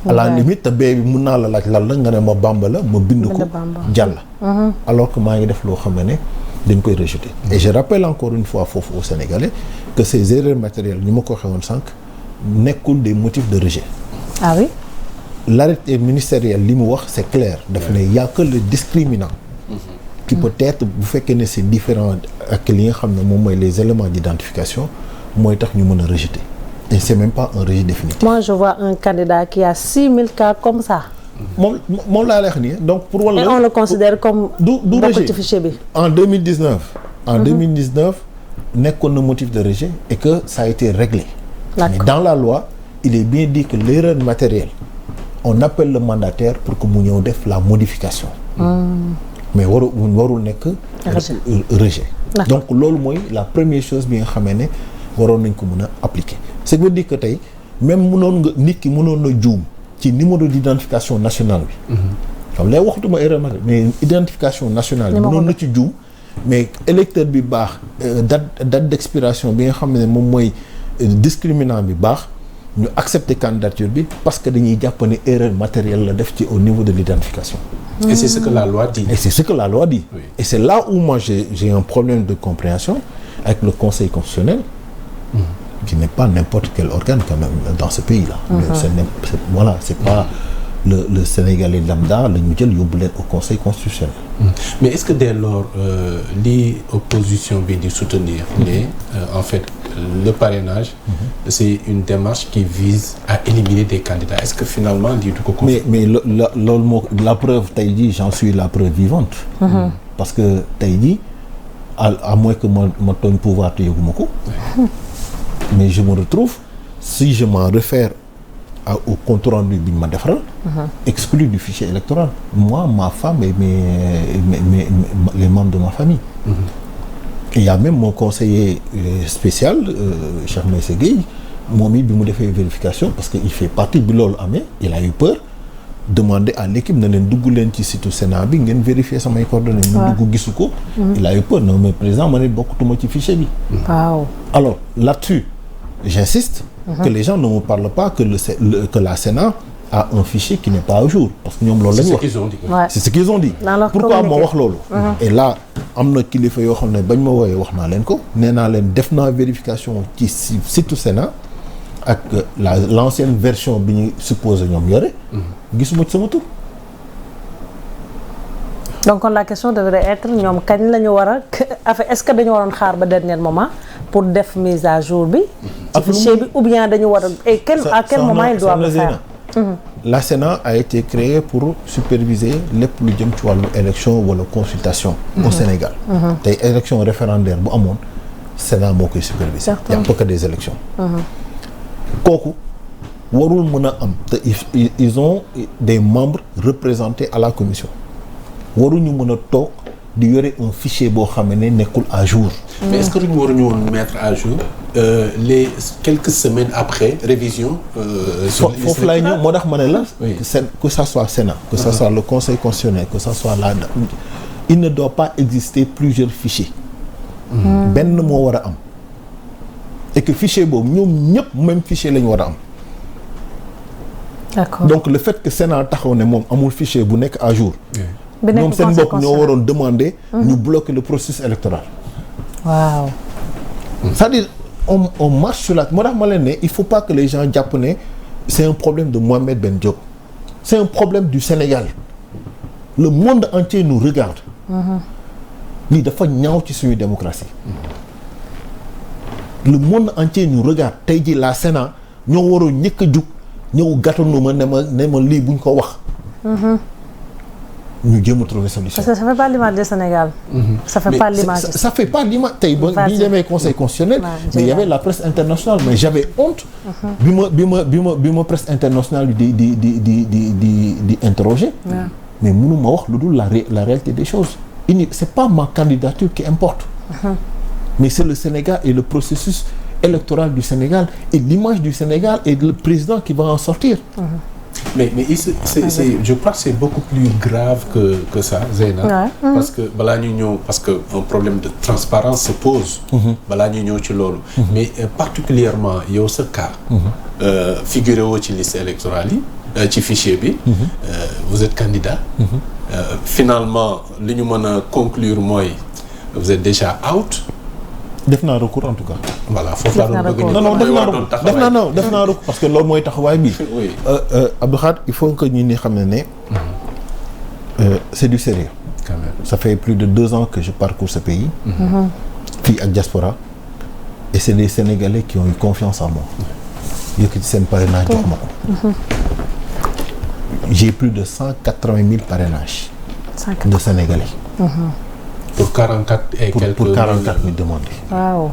à la limite te B bi mun naa la laaj lan la nga ne ma Bamba la ma bind ko jàll. alors que maa ngi def loo xam ne dañ koy rejeter. et je rappelle encore une fois foofu au Sénégalais que ces erreurs matérielles ñu ma ko waxee woon sànq nekkul des motifs de rejet. Ah oui. L'arrêté ministériel li mu wax c'est clair daf ne y a que le discriminant. qui peut-être bu fekkee ne c'est différent ak li nga xam ne moom mooy les éléments d'identification mooy tax ñu mën a rejeter et c'est même pas un rejet définitif. Moi je vois un candidat qui a 6000 cas comme ça. moom laa lay wax nii donc pour wala. et on le considère comme. du rejet ci fichier bi. en 2019 nekkoon na motif de rejet et que ça a été réglé. mais dans la loi il est bien dit que l'erreur matérielle on appelle le mandataire pour que mu ñëw def la modification. mais warul nekk rejet. donc loolu mooy la première chose bi nga xamee ne waroon nañ ko mën a appliquer. ce qui veut dire que tey même nit ki mënoon na juum ci numéro d'identification nationale bi. xam lay waxtuma erreur mais identification nationale bi mënoon na ci juum mais électeur bi baax date d'expiration bi nga xam ne moom mooy discriminant bi baax ñu accepter candidature bi parce que dañuy jàpp ne erreur matérielle la def ci au niveau de l'identification. Et c'est ce que la loi dit. Et c'est ce que la loi dit. Oui. Et c'est là où moi j'ai un problème de compréhension avec le Conseil constitutionnel. Qui n'est pas n'importe quel organe quand même dans ce pays-là. C'est pas le Sénégalais lambda la ñu jël yóbbu leen au Conseil constitutionnel. Mais est-ce que dès lors li opposition bi di soutenir en fait le parrainage c'est une démarche qui vise à éliminer des candidats est-ce que finalement lii du ko mais loolu moo la preuve tey jii j'en suis la preuve vivante. parce que tey jii à moins que ma tooñ pouvoir te yëguma ko. mais je me retrouve si je m'en réfère au compte rendu bi ñu ma defaral. exclu du fichier électoral. moi ma femme et les membres de ma famille. Il y a même mon conseiller spécial Cheikh Meïssa Gueye moom it bi mu defee vérification parce que il fait partie bi loolu amee il a eu peur demander à l'équipe na leen dugg leen ci site Sénat bi ngeen vérifier samay coordonnées. ñu dugg gisu ko. il a eu peur non mais président ma ne bokkutuma ci fichier bi. waaw. alors là-dessus j'insiste que les gens ne me parlent pas que la Sénat a un fichier qui n'est pas à jour parce que ñoom loolu la ñu wax. C'est ce qu'ils ont dit. Pourquoi ma wax loolu. Et là am na kilifa yoo xam ne bañ ma wooyee wax naa leen ko nee naa leen def naa vérification ci site Sénat ak l'ancienne version bi ñu supposé ñoom yore. gisuma ci sama tur. donc la question devrait être ñoom kañ la ñu war a est-ce que dañu waroon xaar ba dernier moment pour def mise à jour bi. ci fichier bi ou bien dañu war a et à quel moment ils doivent le faire. La Sénat a été créée pour superviser lépp lu jëm ci wàllu élection wala consultation au Sénégal. tey élection référendaire bu amoon Sénat moo koy superviser. y a pas que des élections. kooku warul mën a am te ils ont des membres représentés à la commission waruñu mën a toog di yore un fichier boo xam ne nekkul à jour. mais est-ce que duñu waruñu woon mettre à jour les quelques semaines après révision. foofu laay ñëw moo tax ma ne la. que ça soit Sénat. que ça soit le Conseil constitutionnel que ça soit la il ne doit pas exister plusieurs fichiers. benn moo war a am. et que fichier boobu ñoom ñëpp même fichier la ñu war a am. D'accord. Donc le fait que Sénat taxaw ne moom amul fichier bu nekk à jour. ñoom seen bopp ñoo waroon demander. ñu bloquer le processus électoral. waaw. c'est-à-dire on marche sur la moo tax ma leen ne il faut pas que les gens jàpp ne c'est un problème de Mohamed Ben Diop. c'est un problème du Sénégal. le monde entier nous regarde. lii dafa ñaaw ci suñu démocratie. le monde entier nous regarde tey jii la Sénat ñoo waroon ñëkk a jug ñëw gàttanu ma ne ma lii buñ ko wax. ñu jéem a trouver solution. parce que ça fait pas l'image du Sénégal. ça fait pas l'image. ça fait pas l'image tey ba bi ñu demee conseil constitutionnel. mais il y avait la presse internationale mais j'avais honte. bi ma presse internationale di interroger. mais mënu ma wax lu dul la réalité des choses. c'est pas ma candidature qui importe. mais c'est le Sénégal et le processus électoral du Sénégal et l'image du Sénégal et le président qui va en sortir. mais je crois que c'est beaucoup plus grave que ça, Zeyna. Parce que balaa ñu ñëw parce que un problème de transparence se pose. balaa ñu ñëw ci loolu. mais particulièrement yow sa cas. figuré woo ci liste électorale yi ci fichier bi. vous êtes candidat. finalement li ñu mën a conclure mooy vous êtes déjà out. def naa recours en tout cas. voilà foofu laa doon bëgg def naa recours parce que loolu mooy taxawaay bi. oui Abdou Khadre il faut que ñi xam ne c'est du sérieux. quand même ça fait plus de 2 ans que je parcours ce pays. fii ak diaspora. et c'est des Sénégalais qui ont eu confiance en moi. yëkkati seen parrainage jox ma ko. j'ai plus de 180 000 parrainages. de Sénégalais. pour 44 et quelques pour 44 000 demandés. waaw.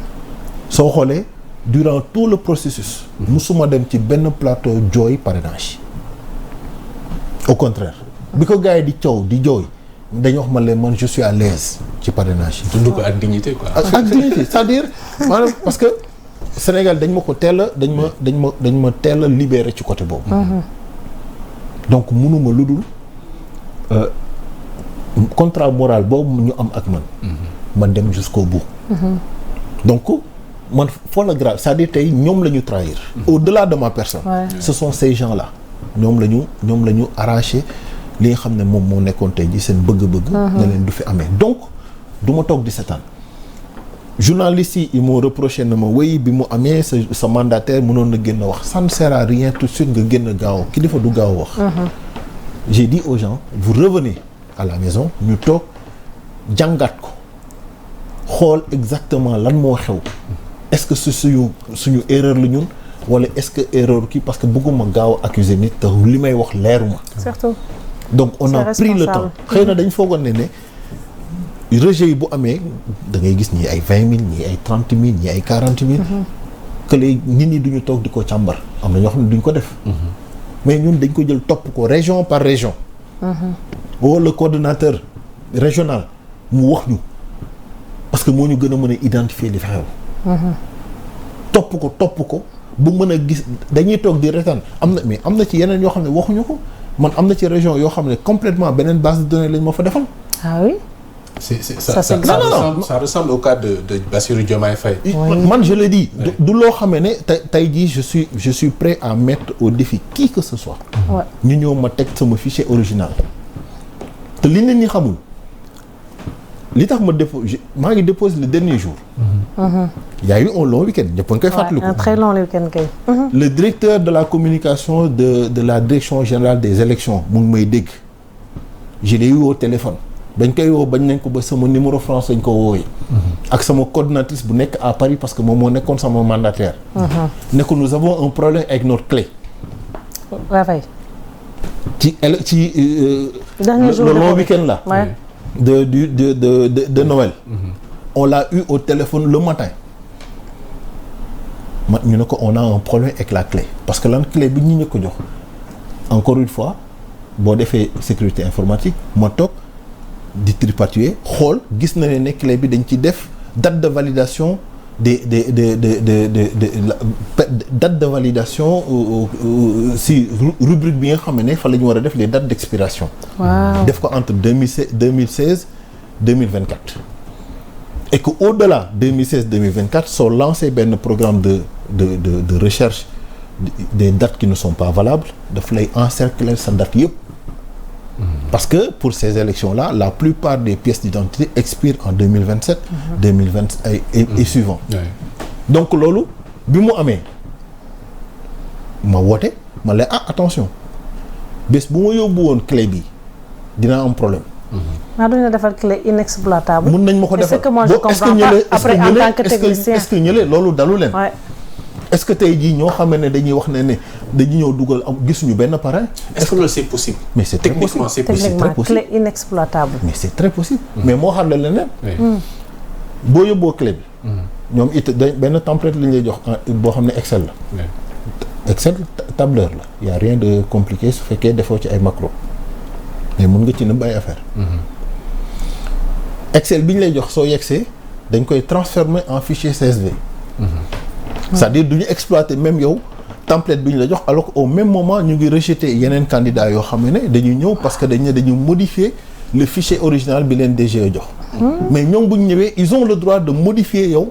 soo xoolee durant tout le processus. musuma dem ci benn plateau jooy parrainage. au contraire. bi ko gars yi di coow di jooy dañu wax ma leen man je suis à l'aise ci parrainage yi. dund ko ak dignité quoi. ak dignité c'est-à-dire maanaam parce que Sénégal dañ ma ko teel a dañ ma teel a libéré ci côté boobu. donc mënuma lu dul. contrat moral boobu ñu am ak man dem jusqu'au bout. donc man foo la grave c'est-à-dire tey ñoom la ñu trahir. au-delà de ma personne. ce sont ces gens-là ñoom la ñu arraché li nga xam ne moom moo nekkoon tey ji seen bëgg-bëgg. ne leen du fi amee donc du ma toog di seetaan. journalistes yi ils m'ont reproché na ma wéy bi mu amee sa mandataire mënoon na génn wax ça ne sert à rien tout de suite nga génn gaaw kilifa du gaaw wax. j'ai dit aux gens vous revenez à la maison ñu toog jàngat ko xool exactement lan moo xew est-ce que suñu erreur la ñun wala est-ce que erreur kii parce que bëgguma gaaw accuser nit te li may wax leeruma. surtout. donc on a pris le temps xëy na dañ foogoon ne rejet yi bu amee da ngay gis ñii ay 20 000 ñii ay 30 000 ñii ay 40 000. que les nit ñi duñu toog di ko càmbar am na ñoo xam ne duñ ko def. mais ñun dañ ko jël topp ko région par région. woo le coordonnateur régional mu wax ñu parce que moo ñu gën a mën a identifier li fi xew. topp ko bu mën a gis dañuy toog di retaan am na ci yeneen yoo xam ne waxuñu ko man am na ci région yoo xam ne complètement beneen base de données lañ ma fa defal. ah oui. Ça ressemble au cas de Bassirou Diomaye Faye. Man je le dis. du loo xamee ne tey jii je suis prêt à mettre au défi qui que ce soit. ñu ñëw ma teg sama fichier original. te li nit ñi xamul li tax maa ngi déposé le dernier jour. Il y a eu un long week-end ñëpp a ngi koy fàttaliku. un très long week-end kay. Le directeur de la communication de la direction générale des élections mu ngi may dégg. Je l'ai eu au téléphone. dañ koy woo bañ nañ ko ba sama numéro France dañ ko woowee. ak sama coordinatrice bu nekk à Paris parce que moom moo nekkoon sama mandataire. ne ko nous avons un problème avec notre clé. waaw fay. le long week-end là. de Noël. On l'a eu au téléphone le matin. ñu ne ko on a un problème avec la clé parce que lan clé bi ñu ko jox encore une fois boo defee sécurité informatique ma toog di tripatuer xool gis na ne clé bi dañ ci def date de validation date de validation si rubrique bi nga xam ne fa la ñu war a def les dates d'expiration. Wow. def ko entre 2016 2024. Et que au-delà 2016-2024 sont lancés benn programme de recherche des dates qui ne sont pas valables daf lay encercler sa date yëpp. Parce que pour ces élections-là la plupart des pièces d'identité expirent en 2027. 2020 et suivant. Donc loolu bi mu amee ma woote ma lay attention bés bu ma yóbbu woon clé bi dinaa am problème. maa duñu defar clé inexploitable. mun nañ ma ko defar est-ce que moi je comprends pas après en tant que technicien est-ce que ñële loolu dalu leen. est-ce que tey jii ñoo xam ne dañuy wax ne dañuy ñëw dugal gisuñu benn parrain. est-ce que loolu c'est possible. mais c'est très techniquement possible. c'est possible. clé inexploitable. mais c'est très possible. mais moo xam ne leneen. boo yóbboo clé bi. ñoom it benn template lañ lay jox boo xam ne Excel la. Excel tableur la y a rien de compliqué su fekkee defoo ci ay macro. mais mën nga ci nëbb ay affaire Excel bi ñu lay jox soo yegsee dañ koy transformer en fichier CSV. c'est-à-dire du ñu exploiter même yow template bi ñu la jox alors qu'au même moment ñu ngi rejeter yeneen candidats yoo xam ne dañuy ñëw parce que dañu modifier le fichier original bi leen DGE jox. mais ñoom bu ñu ñëwee ils ont le droit de modifier yow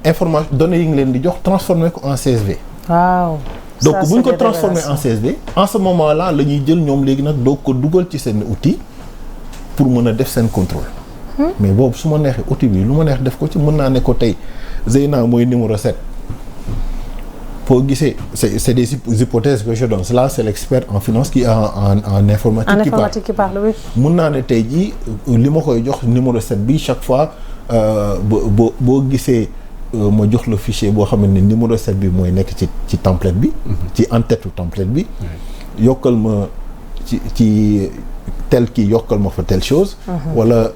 information données yi ngi leen di jox transformer ko en CSV. waaw. donc bu ñu ko transformer en CSV en ce moment là la ñuy jël ñoom léegi nag doo ko dugal ci seen outil pour mën a def seen contrôle. mais boobu su ma neexee outil bi lu ma neex def ko ci mën naa ne ko tey Zeyna mooy numéro 7. boo gisee c'est des hypothèses que je donne là c'est l'expert en finance qui en informatique qui parle oui. mën naa ne tey jii li ma koy jox numéro 7 bi chaque fois boo gisee. ma jox le fichier boo xam ne numéro 7 bi mooy nekk ci template bi. ci en-tête template bi. yokkal ma ci tel kii yokkal ma fa telle chose. wala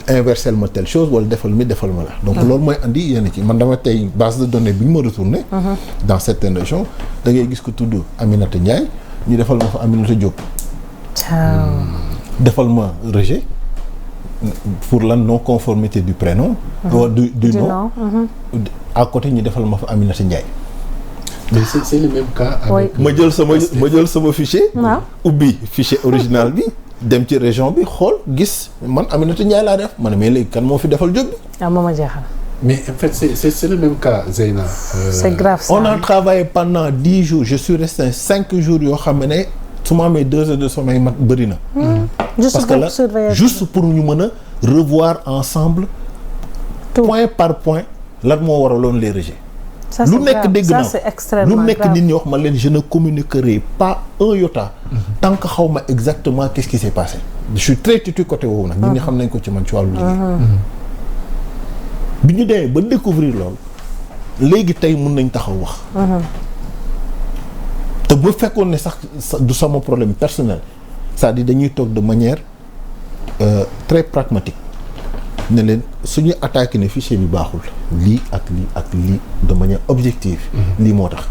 inverser ma telle chose wala defal ma la. donc loolu mooy andi yenn ci man dama tey base de données bi ñu ma retourné. dans certaines régions da ngay gis ko tudd Aminata Ndiaye ñu defal ma fa Aminata Diop. defal ma rejet. pour la non-conformité du prénom. du nom. À côté ñu defal ma fa Aminata Ndiaye. mais c'est le même cas. avec ma jël sama fichier. ubbi fichier original bi. dem ci région bi xool gis man Aminata Ndiaye laa def ma ne mais léegi kan moo fi defal jóg bi. moom a jeexal. mais en fait c'est le même cas Zeyna. c'est grave ça. On a travaillé pendant 10 jours je suis resté 5 jours yoo xam ne su ma amee 2 heures de sommeil mat bëri na. parce que là juste pour ñu mën a revoir ensemble. point par point lan moo waraloon les rejets. lu nekk dégg naa lu nekk nit ñi wax ma leen je ne communiquerai pas un iota. tant que xaw ma exactement qu'est-ce qui s'est passé. je suis très têtu côté woowu nag. nit ñi xam nañ ko ci man ci wàllu liggéey. bi ñu demee ba découvrir loolu léegi tey mun nañ taxaw wax. te bu fekkoon ne sax du sama problème personnel c'est-à-dire dañuy toog de manière très pragmatique ne leen suñu attaqué ne fichier bi baaxul lii ak lii ak lii de manière objective. lii moo tax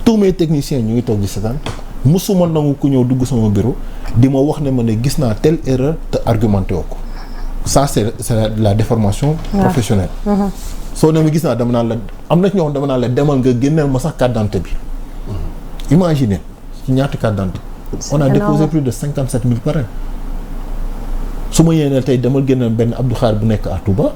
tous mes techniciens ñu ngi toog di seetaan musuma nangu ku ñëw dugg sama bureau di ma wax ne ma ne gis naa telle erreur te argumenté woo ko ça c'est la déformation professionnelle. soo ne ma gis naa dama naan la am na ci ñoo xam dama naan la demal nga génneel ma sax carte d'identité bi. Imaginez ci ñaata carte d'identité on a déposé plus de 57 000 parrains. su ma yéenee tey dama génn benn Abdou Khadre bu nekk à Touba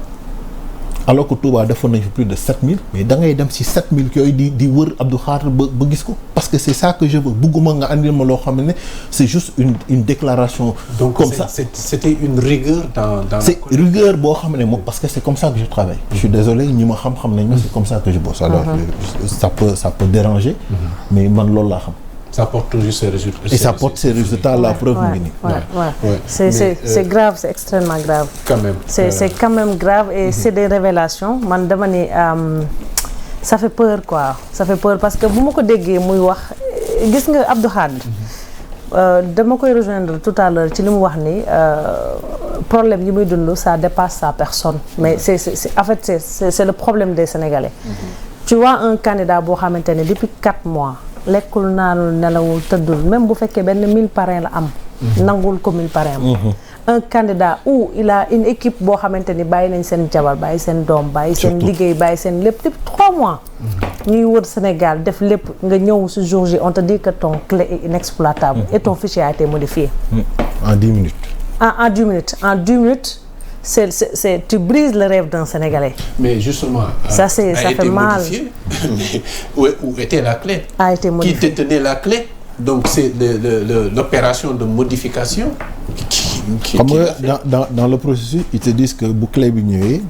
alors que Touba defoon nañ fi plus de 7000 mais da ngay dem ci 7000 yooyu di wër Abdou Khadre ba gis ko parce que c'est ça que je veux bugguma nga andil ma loo xam ne c'est juste une déclaration. Donc comme ça c'était une rigueur dans c'est rigueur boo xam ne moom parce que c'est comme ça que je travaille. Je suis désolé ñi ma xam nañ ma c'est comme ça que je bosse. Alors ça peut déranger. Mais man loolu laa xam. Ça porte toujours ses résultats. Et ça porte ses résultats, la preuve mu ngi nii. C'est grave, c'est extrêmement grave. Quand même. C'est quand même grave et c'est des révélations. Man dama ni ça fait peur quoi. Ça fait peur parce que bu ma ko déggee muy wax gis nga Abdou Khadre dama koy rejoindre tout à l'heure ci li mu wax ni problème yi muy dund ça dépasse sa personne. Mais c'est en fait c'est le problème des Sénégalais. Tu vois un candidat boo xamante ne depuis 4 mois. lekkul naanul nelawul tëddul même bu fekkee benn 1000 parrains la am. nangul ko 1000 parrains am. un candidat où il a une équipe boo xamante ni bàyyi nañ seen jabar bàyyi seen doom bàyyi seen liggéey bàyyi seen lépp depuis 3 mois. ñuy wër Sénégal def lépp nga ñëw ce jour J on te dit que ton clé est inexploitable. et ton fichier a été modifié. en 10 minutes. en 10 minutes. Tu brises le rêve d'un Sénégalais. Mais justement, ça fait mal. Modifié. Mais où était la clé? A été modifié. Qui détenait la clé? Donc c'est l'opération de modification qui dans le processus, ils te disent que bu clé bi ñëwee.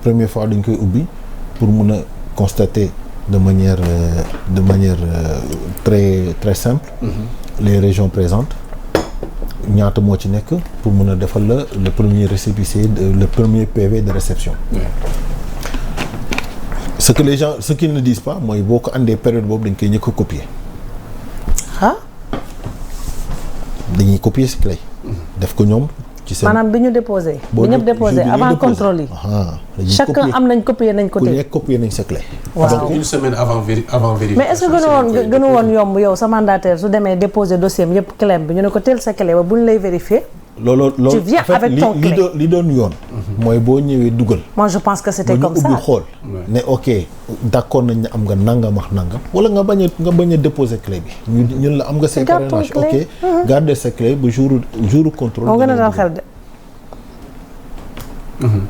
Première fois dañ koy ubbi pour mun a constater de manière très très simple. Les régions présentes. ñaata moo ci nekk pour mën a defal la le premier récépissé le premier PV de réception. Ce que les gens ce qu'ils ne disent pas mooy boo ko andee période boobu dañ koy ñëkk a copier. dañuy copier ci clé. def ko ñoom ci seen. maanaam bi ñu déposé. bi ñëpp déposé avant contrôle yi. chacun am nañ copier nañ côté. ku nekk copier nañ sa clé. waaw donc une semaine avant vérification. mais est-ce que gënu woon yomb yow sa mandataire su demee déposer dossier am yëpp clé bi ñu ne ko teel sa clé ba bu ñu lay vérifier. loolu tu viens avec ton clé li doon yoon. mooy boo ñëwee dugal. moi je pense que c'était comme ça ubbi xool. ne ok d'accord nañ ne am nga nangam ak nangam. wala nga bañ a déposer clé bi. ñun la am nga say parrainage ok. garder sa clé ba jour contrôle. moo gën a dal xel de.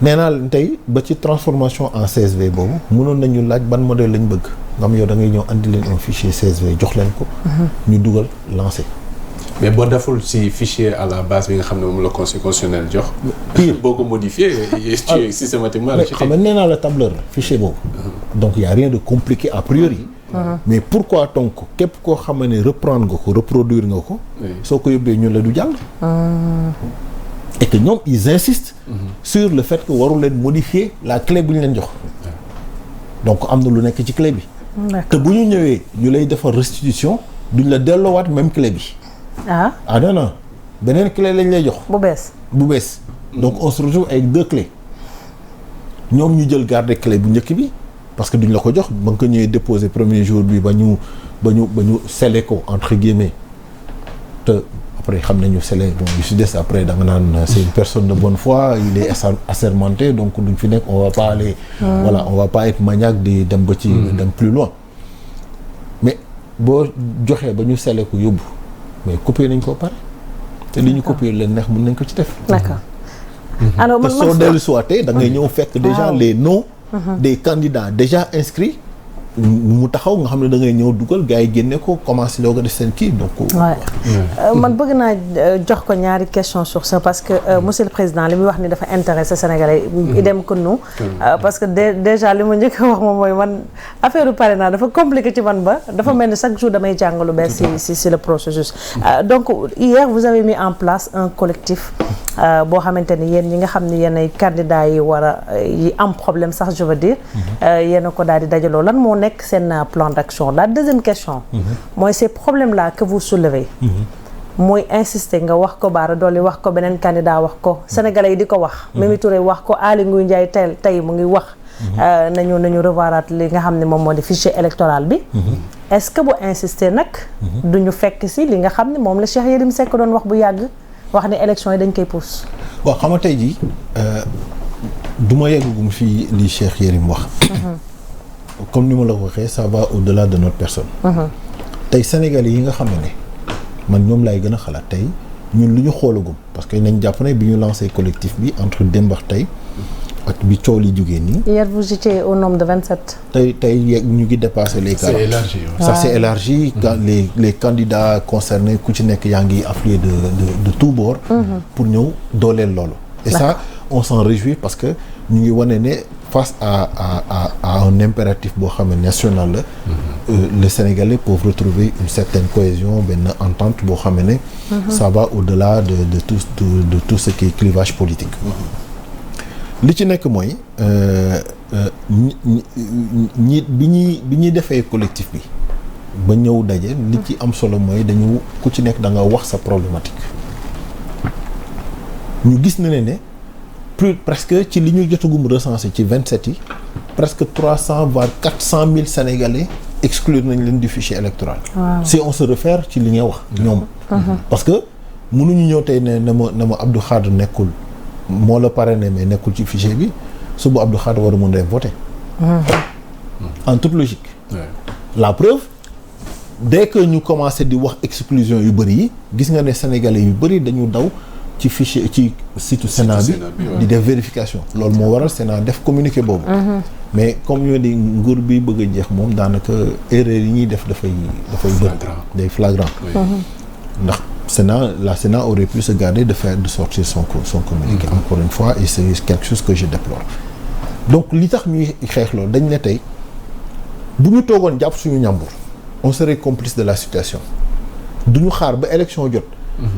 nee naa leen tey ba ci transformation en CSV boobu mënoon nañu laaj ban modèle lañ bëgg nga xam yow da ngay ñëw andi leen un fichier CSV jox leen ko. ñu dugal lancer. mais boo deful ci fichier à la base bi nga xam ne moom la conseil constitutionnel jox. pire boo ko modifié systématiquement. xam nga nee naa la tableur la fichier boobu. donc y a rien de compliqué a priori. mais pourquoi donc képp koo xam ne reprendre nga ko reproduire nga ko. soo ko yóbbee ñu la du jàll. et que ñoom ils insistent. sur le fait que warul leen modifier la clé bu ñu leen jox. donc am na lu nekk ci clé bi. te bu ñu ñëwee ñu lay defar restitution duñ la delloowaat même clé bi. non beneen clé lañ lay jox. bu bees. donc on se retrouve avec 2 clés. ñoom ñu jël garder clé bu njëkk bi parce que duñ la ko jox ba nga ko ñëwee déposer premier jour bi ba ñu sceller ko entre guillemets te. après xam nañu scellé bon yu si des après da nga naan c'est une personne de bonne foi il est assermenté donc duñ fi nekk on va pas aller voilà on va pas être maniaque di dem ba ci dem plus loin mais boo joxee ba ñu scellé ko yóbbu mais copier nañ ko pare te li ñu copier leen neex mën nañ ko ci def. D'accord. Alors te soo dellu siwaatee da ngay ñëw fekk déjà les noms des candidats déjà inscrits mu taxaw nga xam ne da ngay ñëw dugal gars yi génne ko commencé loo ko def seen kii donc. man bëgg naa jox ko ñaari question sur ça parce que monsieur le président li muy wax ni dafa intéressé Sénégalais idem que nous parce que déjà li ma njëkk a wax moom mooy man affaire u parrainage dafa compliqué ci man ba dafa mel ni chaque jour damay jàng lu bees si le processus. Donc hier vous avez mis en place un collectif boo xamante ni yéen ñi nga xam ni yéen ay candidats yi war a yi am problème sax je veux dire yéen a ko daal di dajaloo lan moo nekk seen plan d'action. La deuxième question mooy ces problèmes là que vous soulevez mooy insister nga wax ko Bara Dolly wax ko beneen candidat wax ko sénégalais yi di ko wax Mimi Touré wax ko Aly Ngouille Ndiaye tey mu ngi wax nañu revoiraat li nga xam ne moom moo di fichier électoral bi est-ce que bu insister nag duñu fekk si li nga xam ne moom la Cheikh Yérim Seck doon wax bu yàgg wax ne élection yi dañ koy pousse. bon xam nga tey jii du ma yeggagum fii li Cheikh Yérim wax comme ni ma la ko waxee ça va au-delà de notre personne tey Sénégalais yi nga xam ne man ñoom laay gën a xalaat tey ñun lu ñu xoolagum parce que nañ jàpp ne bi ñu lancé collectif bi entre démb ak tey ak bi coow li jógee nii. Hier vous étiez au nombre de 27. tey ñu ngi dépassé les 40. C'est élargi. Ça s'est élargi. Les candidats concernés ku ci nekk yaa ngi afflué de tout bord. pour ñëw dooleel loolu. et ça on s'en réjouit parce que ñu ngi wane ne face à un impératif boo xam ne national la. les Sénégalais peuvent retrouver une certaine cohésion benn entente boo xam ne. ça va au-delà de tout ce qui est clivage politique. li ci nekk mooy bi ñuy defee collectif bi ba ñëw daje li ci am solo mooy dañu ku ci nekk da nga wax sa problématique ñu gis na ne plus presque ci li ñu jotagum recensé ci 27 yi presque 300 voire 400 000 Sénégalais exclure nañ leen du fichier électoral. Si on se réfère ci li nga wax ñoom. parce que mënuñu ñëw tey ne na ma Abdou Khadre nekkul. moo la parrainé mais nekkul ci fichier bi suba Abdou Khadre war a mën a voter. en toute logique. la preuve dès que ñu commencé di wax exclusion yu bëri yi gis nga ne sénégalais yu bëri dañu daw ci fichier ci site Sénat bi di def vérification loolu moo waral Sénat def communiqué boobu. mais comme ñoo di nguur bi bëgg a jeex moom daanaka erreur yi ñuy def dafay bëri day flagrant ndax la Sénat aurait pu se garder de sortir son communiqué. Encore une fois, et c'est quelque chose que je déplore. Donc li tax ñuy xeex loolu dañ ne tey bu ñu toogoon jàpp suñu ñàmbur on serait complice de la situation du ñu xaar ba élection jot.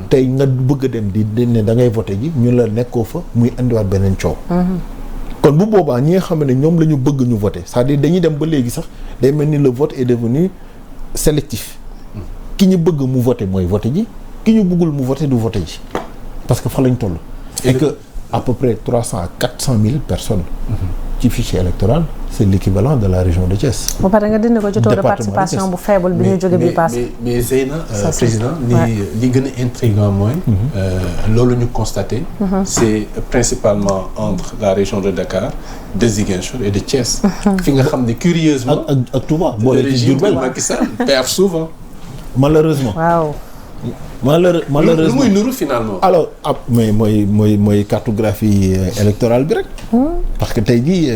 tey nga bëgg a dem di ne da ngay voté ji ñu la nekkoo fa muy indiwaat beneen coow. kon bu boobaa ñi nga xam ne ñoom la ñu bëgg ñu voté c'est-à-dire dañuy dem ba léegi sax day mel ni le vote est devenu sélectif. ki ñu bëgg mu voté mooy voté ji. ki ñu bëggul mu voté du voté ji parce que fa lañ toll. et que à peu près 300 à 400 000 personnes. ci fichier électoral c'est l'équivalent de la région de Thiès. ba pare nga dindi ko ci taux de participation bu faible bi ñu jóge bi passé. mais Zeyna président li gën a intriguant mooy. loolu ñu constaté. c'est principalement entre la région de Dakar de Ziguinchor et de Thiès. fi nga xam ne curieusement. ak Touba boole ci Diourbel Macky Sall perd souvent. malheureusement. waaw. malheureusement lu muy nuru finalement. alors mais mooy cartographie électorale bi rek. parce que tey jii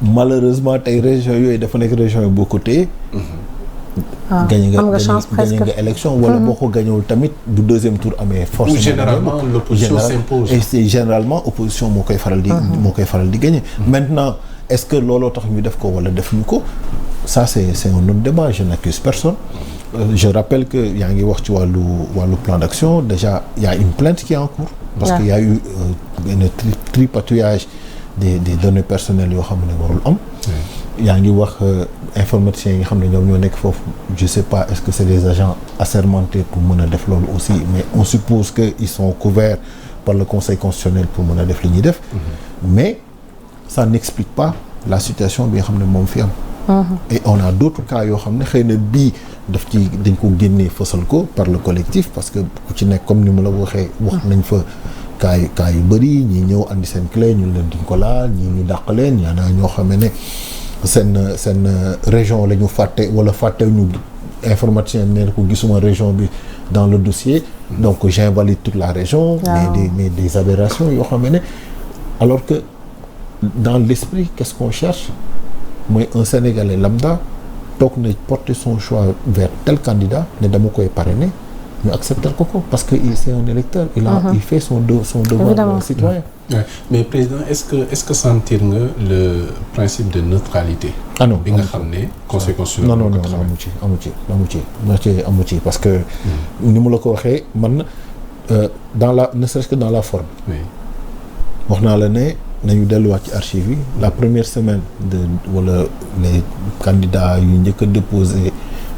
malheureusement tey région yooyu dafa nekk région yi boo ko téye. gañe nga élection wala boo ko gañewul tamit du deuxième tour amee forcément. généralement l'opposition s'impose. et c'est généralement opposition moo koy faral di gagner. Maintenant est-ce que looloo tax ñu def ko wala defuñu ko ça c'est un autre débat je n'accuse personne. Je rappelle que yaa ngi wax ci wàllu plan d'action déjà il y a une plainte qui est en cours parce qu'il y a eu un tripatouillage des données personnelles yoo xam ne warul am. yaa ngi wax informaticiens yi nga xam ne ñoom ñoo nekk foofu je sais pas est-ce que c'est des agents assermentés pour mën a def loolu aussi mais on suppose que ils sont couverts par le Conseil constitutionnel pour mën a def li ñuy def. mais ça n'explique pas la situation bi nga xam ne moom fi am. et on a d'autres cas yoo xam ne xëy na bii daf ci dañ ko génnee fësal ko par le collectif parce que ku ci nekk comme ni mu la waxee wax nañ fa cas yu bëri ñii ñëw andi seen clé ñu leen duñ ko laal ñii ñu dàq leen ñaanaa ñoo xam ne seen région la ñu fàtte wala fàtte ñu informaticien ne ko gisuma région bi dans le dossier donc j'invalide toute la région mais des aberrations yoo xam ne alors que dans l'esprit qu'est-ce qu'on cherche mooy un Sénégalais lambda toog na porter son choix vers tel candidat ne dama koy parrainer ñu accepter ko parce que c'est un électeur il fait son devoir citoyen. Ouais. Mais président est-ce que sentir nga le principe de neutralité. Non bi nga xam ne conseil constitutionnel. non amu ci parce que. ni mu la ko waxee man ne serait-ce que dans la forme. wax naa la ne. nañu delluwaat ci archives yi la première semaine wala les candidats yu njëkk a déposé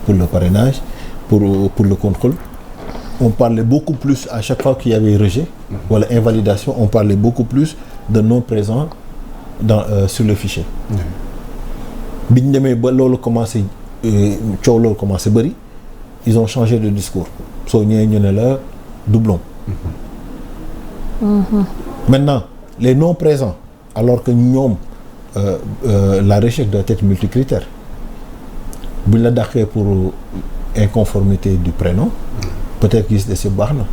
pour le parrainage pour le contrôle on parlait beaucoup plus à chaque fois qu'il y avait rejet wala invalidation on parlait beaucoup plus de non présents sur le fichier biñ demee ba loolu commencé coow loolu commencé bëri ils ont changé de discours soo ñëwee ñu ne la doublon maintenant les non présents alors que ñoom la recherche doit être multicritère buñ la dàqee pour inconformité du prénom peut-être que des si baax na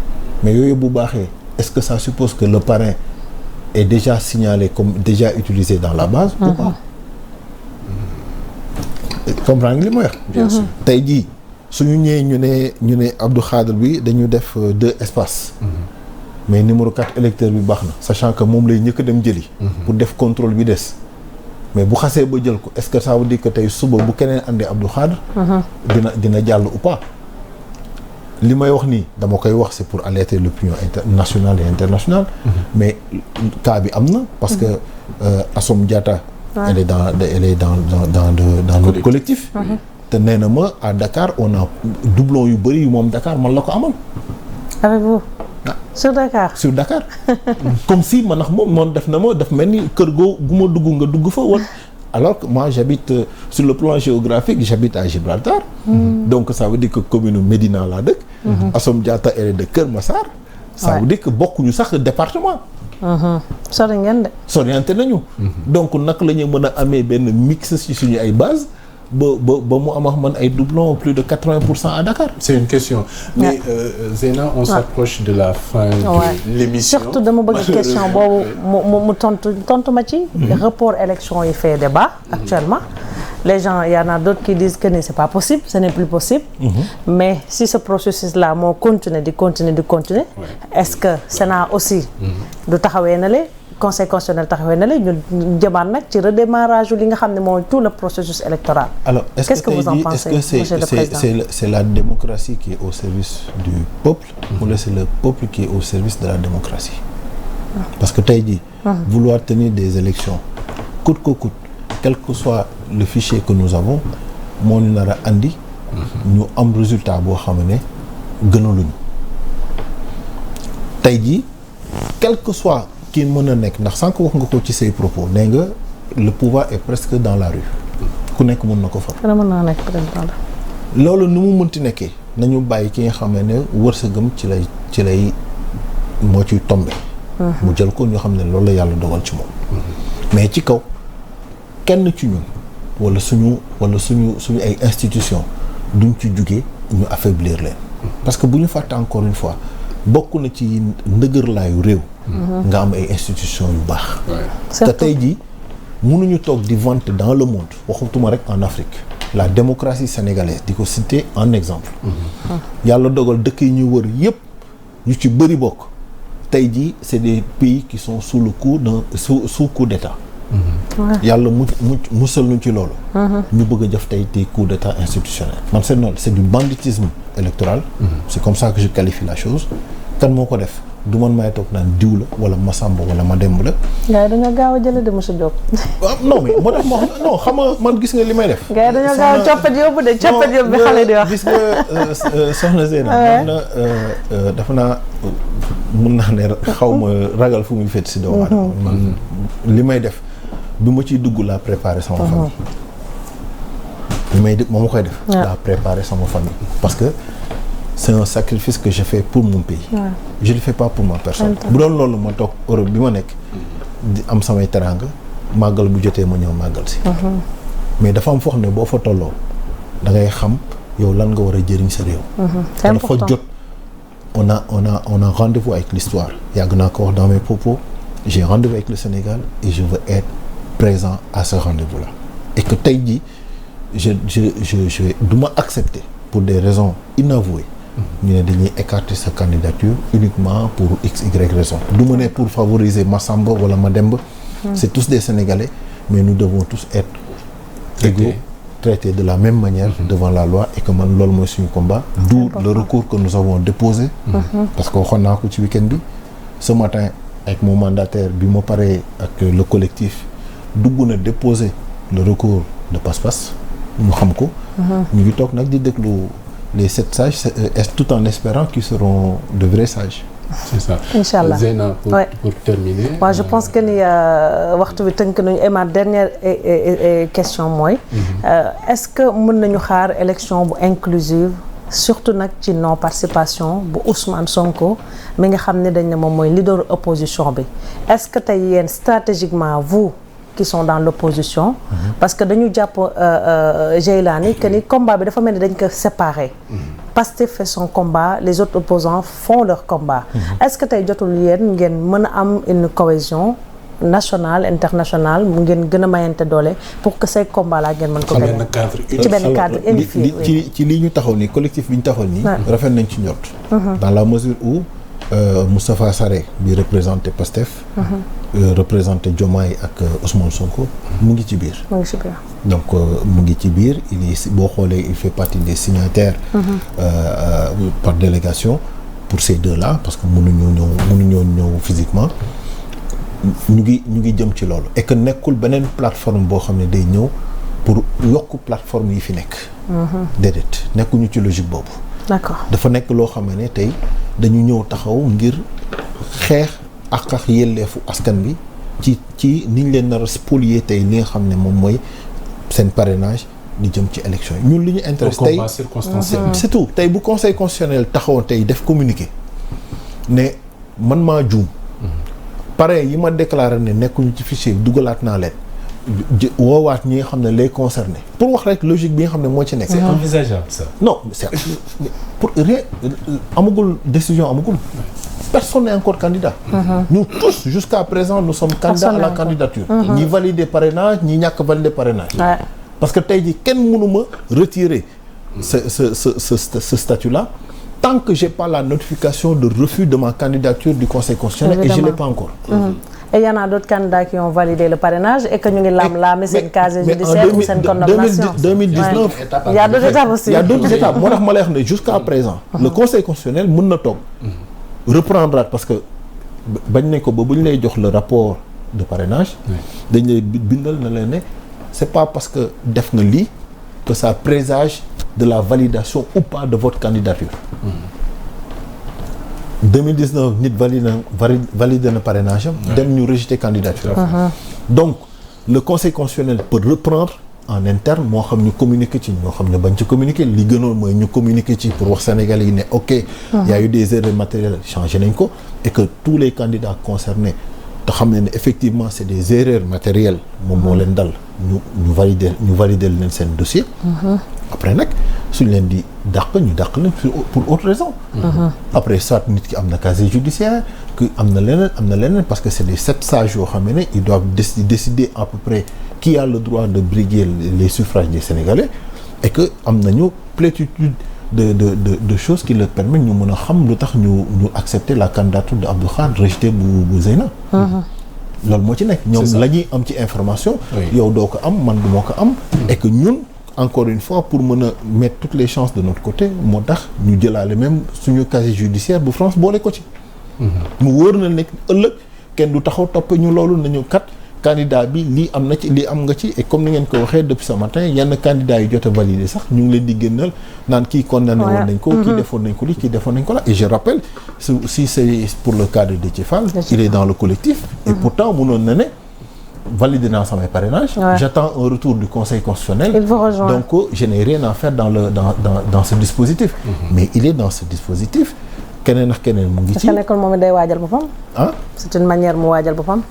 mais yooyu bu baaxee est-ce que ça suppose que le parrain est déjà signalé comme déjà utilisé dans la base ou pas comprendre nga li ma wax bien sûr tey jii suñu ñëwee ñu ne Abdou Khadre bi dañu def 2 espaces mais numéro 4 électeur bi baax na sachant que moom lay ñëkk a dem jëli pour def contrôle bi des mais bu xasee ba jël ko est-ce que ça veut dire que tey suba bu keneen andee Abdou Khadre dina jàll ou pas li may wax nii dama koy wax c'est pour alerter l'opinion nationale et internationale mais cas bi am na parce que Assome Diatta elle est dans notre collectif te nee na ma à Dakar on a doublon yu bëri yu moom Dakar man la ko amal avec vous sur Dakar comme si man nax moom def na ma daf mel ni kër gu ma dugg nga dugg fa wala alors que moi j'habite sur le plan géographique j'habite à Gibraltar donc ça veut dire que commune Médina laa dëkk Assome Diatta elle est de Kër Massar ça veut dire que bokkuñu sax département sori ngeen de soriante nañu donc naka la ñu mën a amee benn mix ci suñu ay base ba mu am man ay doublons plus de 80% à Dakar. C'est une question mais Zeyna on s'approche de la fin de l'émission surtout dama bëgg question boobu mu tontu ma ci report élection yi fait débat actuellement les gens il y en a d'autres qui disent que c'est pas possible ce n'est plus possible mais si ce processus là moo continuer est-ce que Sénat aussi du taxawee na le Conseil constitutionnel taxawee na la ñu jëmaat nag ci redémarrage li nga xam ne mooy tout le processus électoral. Alors qu'est-ce que vous en pensez, monsieur le président? C'est la démocratie qui est au service du peuple ou là c'est le peuple qui est au service de la démocratie? Parce que tey jii vouloir tenir des élections coûte que coûte quel que soit le fichier que nous avons moo ñu nar a andi ñu am résultat boo xam ne gënaluñu tey jii quel que soit kii mën a nekk ndax sànq wax nga ko ci say propos nee nga le pouvoir est presque dans la rue ku nekk mën na ko fa. mën naa nekk président la. loolu ni mu mënti nekkee nañu bàyyi ki nga xam ne wërsëgam ci lay moo ciy tombé. mu jël ko ñu xam ne loolu la yàlla dogal ci moom. mais ci kaw kenn ci ñun wala suñu ay institutions duñ ci jugee ñu affaiblir leen. parce que bu ñu fàtte encore une fois bokk na ci ndëgërlaayu réew. nga am ay institutions yu baax. te tey jii mënuñu toog di vanter dans le monde waxutuma rek en Afrique la démocratie sénégalaise di ko citer en exemple. yàlla dogal dëkk yi ñuy wër yépp ñu ci bëri bokk tey jii c'est des pays qui sont sous le coup sous coup d'état. yàlla musal ñu ci loolu. ñu bëgg a def tey des coups d'état institutionnels. man c'est non c'est du banditisme électoral. c'est comme ça que je qualifie la chose. kan moo ko def du man may toog naan diw la wala Masamba wala Mademba la. gars yi dañoo gaaw a jëlee de monsieur Diop. non mais moo tax non xam nga man gis nga li may def. gars yi dañoo gaaw a coppet yóbbu de coppet yóbbu bi xale di wax. gis nga soxna Zeyna. man na dafa naa mun naa ne xaw ma ragal fu muy fett si doomu aadama man li may def bi ma ciy dugg laa préparer sama famille. li may def moo ma koy def. laa préparer sama famille parce que. c'est un sacrifice que je fais pour mon pays. Je le fais pas pour ma personne. bu doon loolu ma toog Europe bi ma nekk di am samay teraanga màggal bu jotee ma ñëw màggal si. mais dafa am foo xam ne boo fa tolloo da ngay xam yow lan nga war a jëriñ sa réew. c'est important dafa jot on a rendez-vous avec l'histoire yàgg naa ko wax dans mes propos j'ai rendez-vous avec le Sénégal et je veux être présent à ce rendez-vous là et que tey jii je du ma accepter pour des raisons inavouées. ñu ne dañuy écarter sa candidature uniquement pour x y raison du ma ne pour favoriser Massamba wala Mademba c'est tous des Sénégalais mais nous devons tous être égaux traités de la même manière devant la loi et que man loolu mooy suñu combat d'où le recours que nous avons déposé parce que waxoon naa ko ci week-end bi ce matin avec mon mandataire bi ma paree ak le collectif dugg na déposer le recours de passe-passe ñu xam ko ñu ngi toog nag di déglu les 7 sages tout en espérant qu'ils seront de vrais sages. C'est ça. Inch'Allah. Zeyna pour terminer. waaw je pense que ni waxtu bi tënk nañu et ma dernière question mooy. Est-ce que mën nañu xaar élection bu inclusive surtout nag ci non participation bu Ousmane Sonko mi nga xam ne dañ ne moom mooy leader opposition bi est-ce que tey yéen stratégiquement vous. qui sont dans l'opposition parce que dañu jàpp Jeylani que ni combat bi dafa mel ni dañ ko séparer Pastef fait son combat les autres opposants font leur combat. Est-ce que tey jotul yéen ngeen mën a am une cohésion nationale internationale mu ngeen gën a mayante doole pour que ces combats là ngeen mën ko gagner ci benn cadre unifié. ci li ñu taxaw nii collectif bi ñu taxaw nii. rafet nañ ci njort. dans la mesure où Moustapha Sarré bi représenté Pastef. représenté Diomaye ak Ousmane Sonko mu ngi ci biir. donc mu ngi ci biir il est boo xoolee il fait partie des signataires. Par délégation pour ces deux-là parce que mënuñoo ñëw physiquement. ñu ngi jëm ci loolu et que nekkul beneen plateforme boo xam ne day ñëw pour yokk plateforme yi fi nekk. déedéet nekkuñu ci logique boobu. d'accord dafa nekk loo xam ne tey dañu ñëw taxaw ngir xeex ak yelleefu askan bi ci niñ leen nar a spolier tey li nga xam ne moom mooy seen parrainage di jëm ci élection yi ñun li ñu intéresse tey c'est tout tey bu conseil constitutionnel taxawoon tey def communiqué ne man maa juum. pare yi ma déclaré ne nekkuñu ci fichier bi dugalaat naa leen woowaat ñi nga xam ne les concernés pour wax rek logique bi nga xam ne moo ci nekk. c'est envisageable ça. non c'est pour rien amagul décision amagul. personne n'est encore candidat. Nous tous jusqu'à présent nous sommes candidats à la candidature. ñi valider parrainage ñi ñàkk valider parrainage. parce que tey jii kenn mënuma retirer ce statut là. tant que j'ai pas la notification de refus de ma candidature du Conseil constitutionnel. Évidemment. Et je l'ai pas encore. Et il y en a d'autres candidats qui ont validé le parrainage et que ñu ngi laam-laame seen casier judiciaire ou seen condamnation. 2019 il y a d'autres étapes aussi. Il y a d'autres étapes moo tax ma lay wax ne jusqu'à présent. le Conseil constitutionnel mën na toog. reprendre parce que bañ nañ ko ba bu ñu lay jox le rapport de parrainage. dañ lay bindal na leen ne c'est pas parce que def nga lii que ça présage de la validation ou pas de votre candidature. 2019 nit validé na parrainage am. dem ñu rejeter candidature. donc le conseil constitutionnel peut reprendre en interne moo xam ñu communiquer ci ñoo xam ne bañ ci communiquer li gënoon mooy ñu communiquer ci pour wax Sénégalais yi ne ok. y a eu des erreurs matérielles changé nañ ko et que tous les candidats concernés te xam ne effectivement c'est des erreurs matérielles moom moo leen dal ñu valider leen seen dossier. après nag suñ leen di dàq ñu dàq leen pour autre raison. après soit nit ki am na casier judiciaire que am na leneen parce que c'est les 7 sages yoo xam ne ils doivent décider à peu près qui a le droit de briguer les suffrages des Sénégalais et que am nañu plénitude de choses qui leur permettent ñu mën a xam lu tax ñu accepter la candidature de Abdou Khadre rejetée bu Zeyna. loolu moo ci nekk ñoom la ñuy am ci information. yow doo ko am man du moo ko am. et que ñun. encore une fois pour mën a mettre toutes les chances de notre côté moo tax ñu jëlaale même suñu casier judiciaire bu France boole ko ci. mu wóor na nekk ëllëg kenn du taxaw topp ñu loolu nañu kat candidat bi lii am na ci lii am nga ci et comme ni ngeen ko waxee depuis ce matin yenn candidats yi jot a validé sax ñu ngi leen di génnal naan kii condamné woon nañ ko. kii defoon nañ ko lii kii defoon nañ ko la et je rappelle si c'est pour le cas de Déthié Fall. il est dans le collectif. et pourtant mënoon na ne. validé naa samay parrainage. J'attends un retour du Conseil constitutionnel. Il vous rejoint. Donc je n'ai rien à faire dans ce dispositif. Mais il est dans ce dispositif. keneen ak keneen mu ngi ci. est-ce que nekkul moom day waajal boppam. ah c'est une manière mu waajal boppam.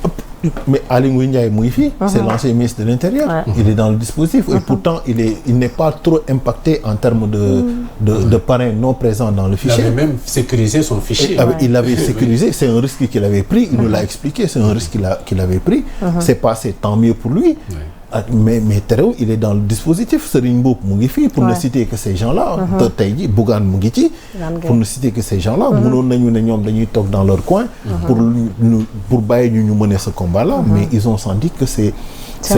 mais Aly Ngouille Ndiaye mu ngi fii. c'est l'ancien ministre de l'Intérieur. il est dans le dispositif. et pourtant il n'est pas trop impacté en termes de parrains non présents dans le fichier. Il avait même sécurisé son fichier. Il l'avait sécurisé. C'est un risque qu'il avait pris. Il nous l'a expliqué. C'est un risque qu'il avait pris. C'est passé, tant mieux pour lui. mais terewul il est dans le dispositif Serigne Mboup mu ngi fii pour ne citer que ces gens-là. te tey jii Bougane mu ngi ci. pour ne citer que ces gens-là. mënoon nañu ne ñoom dañuy toog dans leur coin. pour bàyyi ñu mener ce combat-là. mais ils ont senti que c'est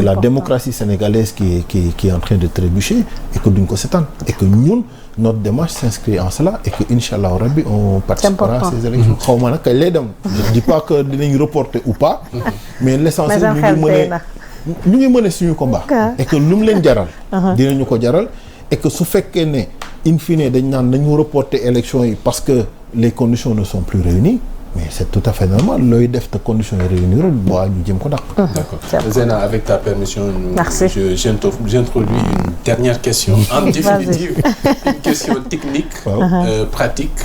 la démocratie sénégalaise qui est en train de trébucher et que duñ ko seetaan et que ñun notre démarche s'inscrit en cela et que Inch'Allah Rabbi on participera à ces élections. xaw ma nag kay lay dem. je dis pas que dinañ reporter ou pas. mais l'essentiel ñu ngi mëne suñu combat. et que lu mu leen jaral. dinañu ko jaral et que su fekkee ne in fine dañ naan nañu reporter élection yi parce que les conditions ne sont plus réunies mais c'est tout à fait normal looy def te conditions yi réunir boo ñu jëm ko dàq. D'accord. Zeyna, avec ta permission. J'introduis une dernière question. En définitive, une question technique, pratique,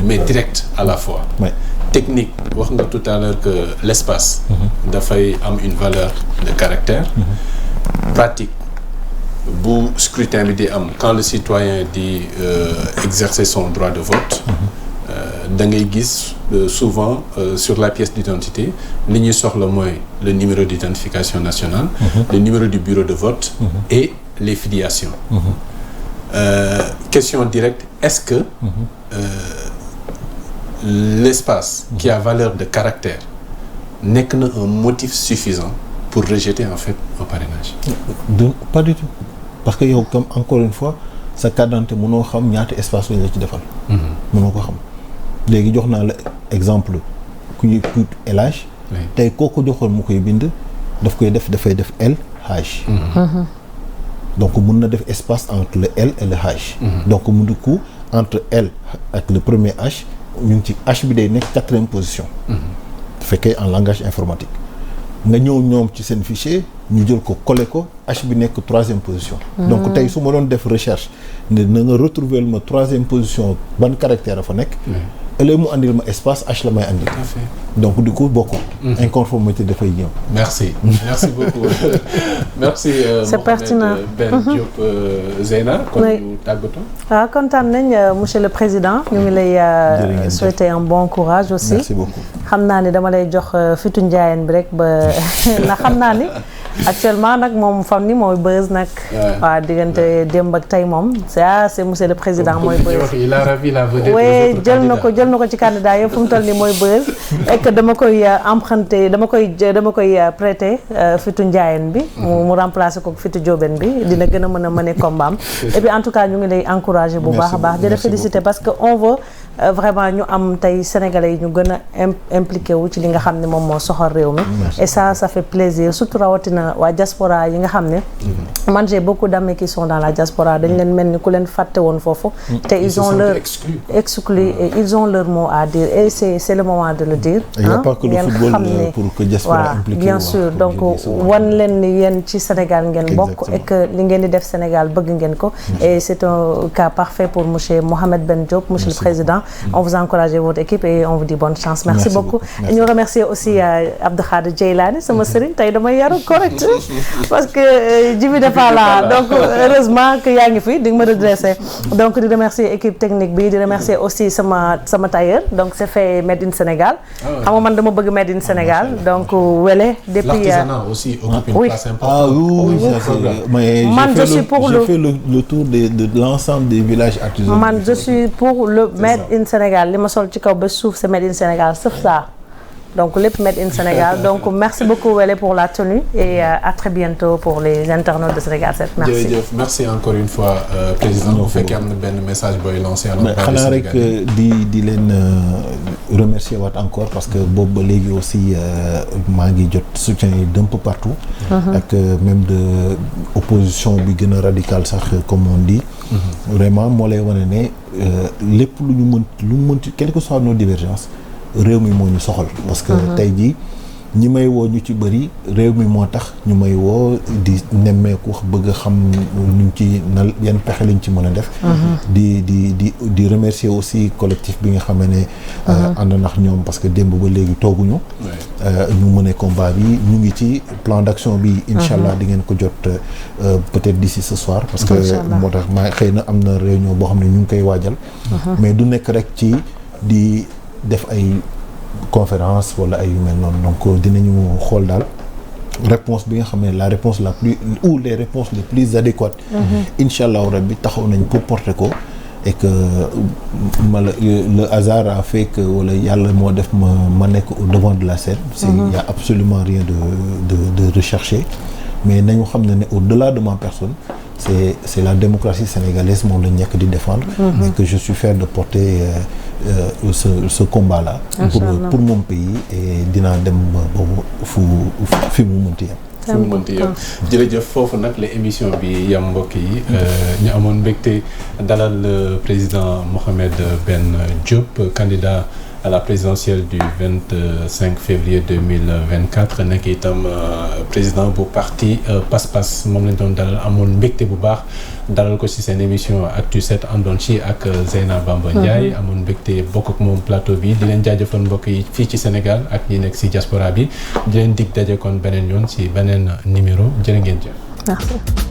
mais directe à la fois. Ouais. Technique, wax nga tout à l'heure que l'espace dafay am une valeur de caractère. Pratique, bu scrutin bi di am quand le citoyen di exercer son droit de vote da ngay gis souvent sur la pièce d'identité li ñuy soxla mooy le numéro d'identification nationale le numéro du bureau de vote et les filiations question directe est-ce que l'espace qui a valeur de caractère nekk na un motif suffisant pour rejeter en fait un parrainage? Pas du tout parce que yow comme encore une fois sa carte d'identité mënoo xam ñaata espace lañ la ci defal. mënoo ko xam léegi jox naa la exemple ku ñuy tuut LH. tey kooku joxoon mu koy bind dafay def LH. donc mun na def espace entre le L et le H. donc mu du coup entre L ak le premier H ñu ngi ci H bi day nekk 4e position. bu fekkee en langage informatique. nga ñëw ñoom ci seen fichier ñu jël ko coller ko H bi nekk 3e position. donc tey su ma doon def recherche ne na nga retrouver ma 3e position ban caractère a fa nekk. ëllëg mu andil ma espace H la may andil. Tout à fait. donc du coup bokkul. inconformité dafay ñëw. merci beaucoup merci. c'est pertinent Ben Diop Zeyna. kon ñu tàggatoo. waaw kontaan nañ monsieur le président. ñu ngi lay souhaiter un bon courage aussi. merci beaucoup. xam naa ni dama lay jox fitu njaayeen bi rek ba na xam naa ni actuellement nag moom fam ni mooy buzz nag. waaw diggante démb ak tey moom c'est monsieur le président mooy buzz. il a ravi la vedette. oui jël na ko ci candidat yëpp fu mu toll nii mooy buzz. et que dama koy emprunter dama koy prêter fitu njaayeen bi. mu remplacer ko fitu jóobeen bi dina gën a mën a mener combat am. et puis en tout cas ñu ngi lay encourager bu baax a baax. di la féliciter parce que on veut vraiment ñu am tey sénégalais yi ñu gën a impliqué wu ci li nga xam ne moom moo soxal réew mi. et ça fait plaisir surtout rawatina waa diaspora yi nga xam ne. man j'ai beaucoup d'amis qui sont dans la diaspora dañ leen mel ni ku leen fàtte woon foofu. te ils ont leur exclus et ils ont leur mot à dire et c'est le moment de le dire. il n'y a pas que le football pour que diaspora impliqué. bien sûr donc wan leen ni yéen ci Sénégal ngeen bokk. et que li ngeen di def Sénégal bëgg ngeen ko. et c'est un cas parfait pour monsieur Mohamed Ben Diop monsieur le président. On vous encourage votre équipe et on vous dit bonne chance. Merci beaucoup. Et nous remercions aussi Abdou Khader Djeylani sama sëriñ tey damay yaru correct parce que Djibi dafa la donc heureusement que yaa ngi fi di nga ma redresser. donc di remercier équipe technique bi di remercier aussi sama tailleur donc c'est fait Made in Sénégal. xam nga man dama bëgg Made in Sénégal donc Wele depuis. L'artisanat aussi occupe une place importante. Ah oui, mais man je suis pour j'ai fait le tour de l'ensemble des villages artisanaux. Man je suis pour le Made in Sénégal li ma sol ci kaw ba suuf c'est Made in Sénégal sauf ça donc lépp Made in Sénégal donc merci beaucoup Wele pour la tenue et à très bientôt pour les internautes de Sénégal 7 merci. jërëjëf merci encore une fois président bu fekkee am na benn message booy lancé. mais xanaa rek di leen remercier waat encore parce que boobu ba léegi aussi maa ngi jot soutien yi d'un peu partout. ak même de opposition bi gën a radicale sax comme on dit. vraiment moo lay wane ne lépp lu ñu mënti quelles que soient nos divergences réew mi moo ñu soxal. parce que tey jii ñi may woo ñu ci bëri réew mi moo tax ñu may woo di nemmeeku wax bëgg a xam nuñ ci na yan pexe lañ ci mën a def. di remercier aussi collectif bi nga xam ne ànd nax ñoom parce que démb ba léegi tooguñu. ñu mëne combat bi ñu ngi ci plan d'action bi. incha allah di ngeen ko jot peut-être d'ici ce soir. parce que moo tax maa xëy na am na réunion boo xam ne ñu ngi koy waajal. mais du nekk rek ci di def ay conférence wala ay yu mel noonu donc dinañu xool daal réponse bi nga xam ne la réponse la plus ou les réponses les plus adéquates. incha allah rabbi taxaw nañ pour porter ko. et que le hasard a fait que wala yàlla moo def ma nekk au devant de la scène. il y a absolument rien de recherché mais nañu xam ne au-delà de ma personne c'est la démocratie sénégalaise moom la ñekk di défendre. et que je suis fier de porter ce combat là. pour mon pays et dinaa dem boobu fi mu mënti yem. fu mu mënti yem jërëjëf foofu nag la émission bi yam mbokk yi ñu amoon mbégte dalal le président Mohamed Ben Diop candidat à la présidentielle du 25 février 2024 nekk itam président bu parti Pass moom lañ doon dalal amoon mbégte bu baax dalal ko ci seen émission Actu 7 àndoon ci ak Zeyna Bamba Ndiaye amoon mbégte bokk ak moom plateau bi di leen jaajëfal mbokk yi fii ci Sénégal ak ñi nekk ci diaspora bi di leen dig daje kon beneen yoon ci beneen numéro jërë ngeen jëf. Merci.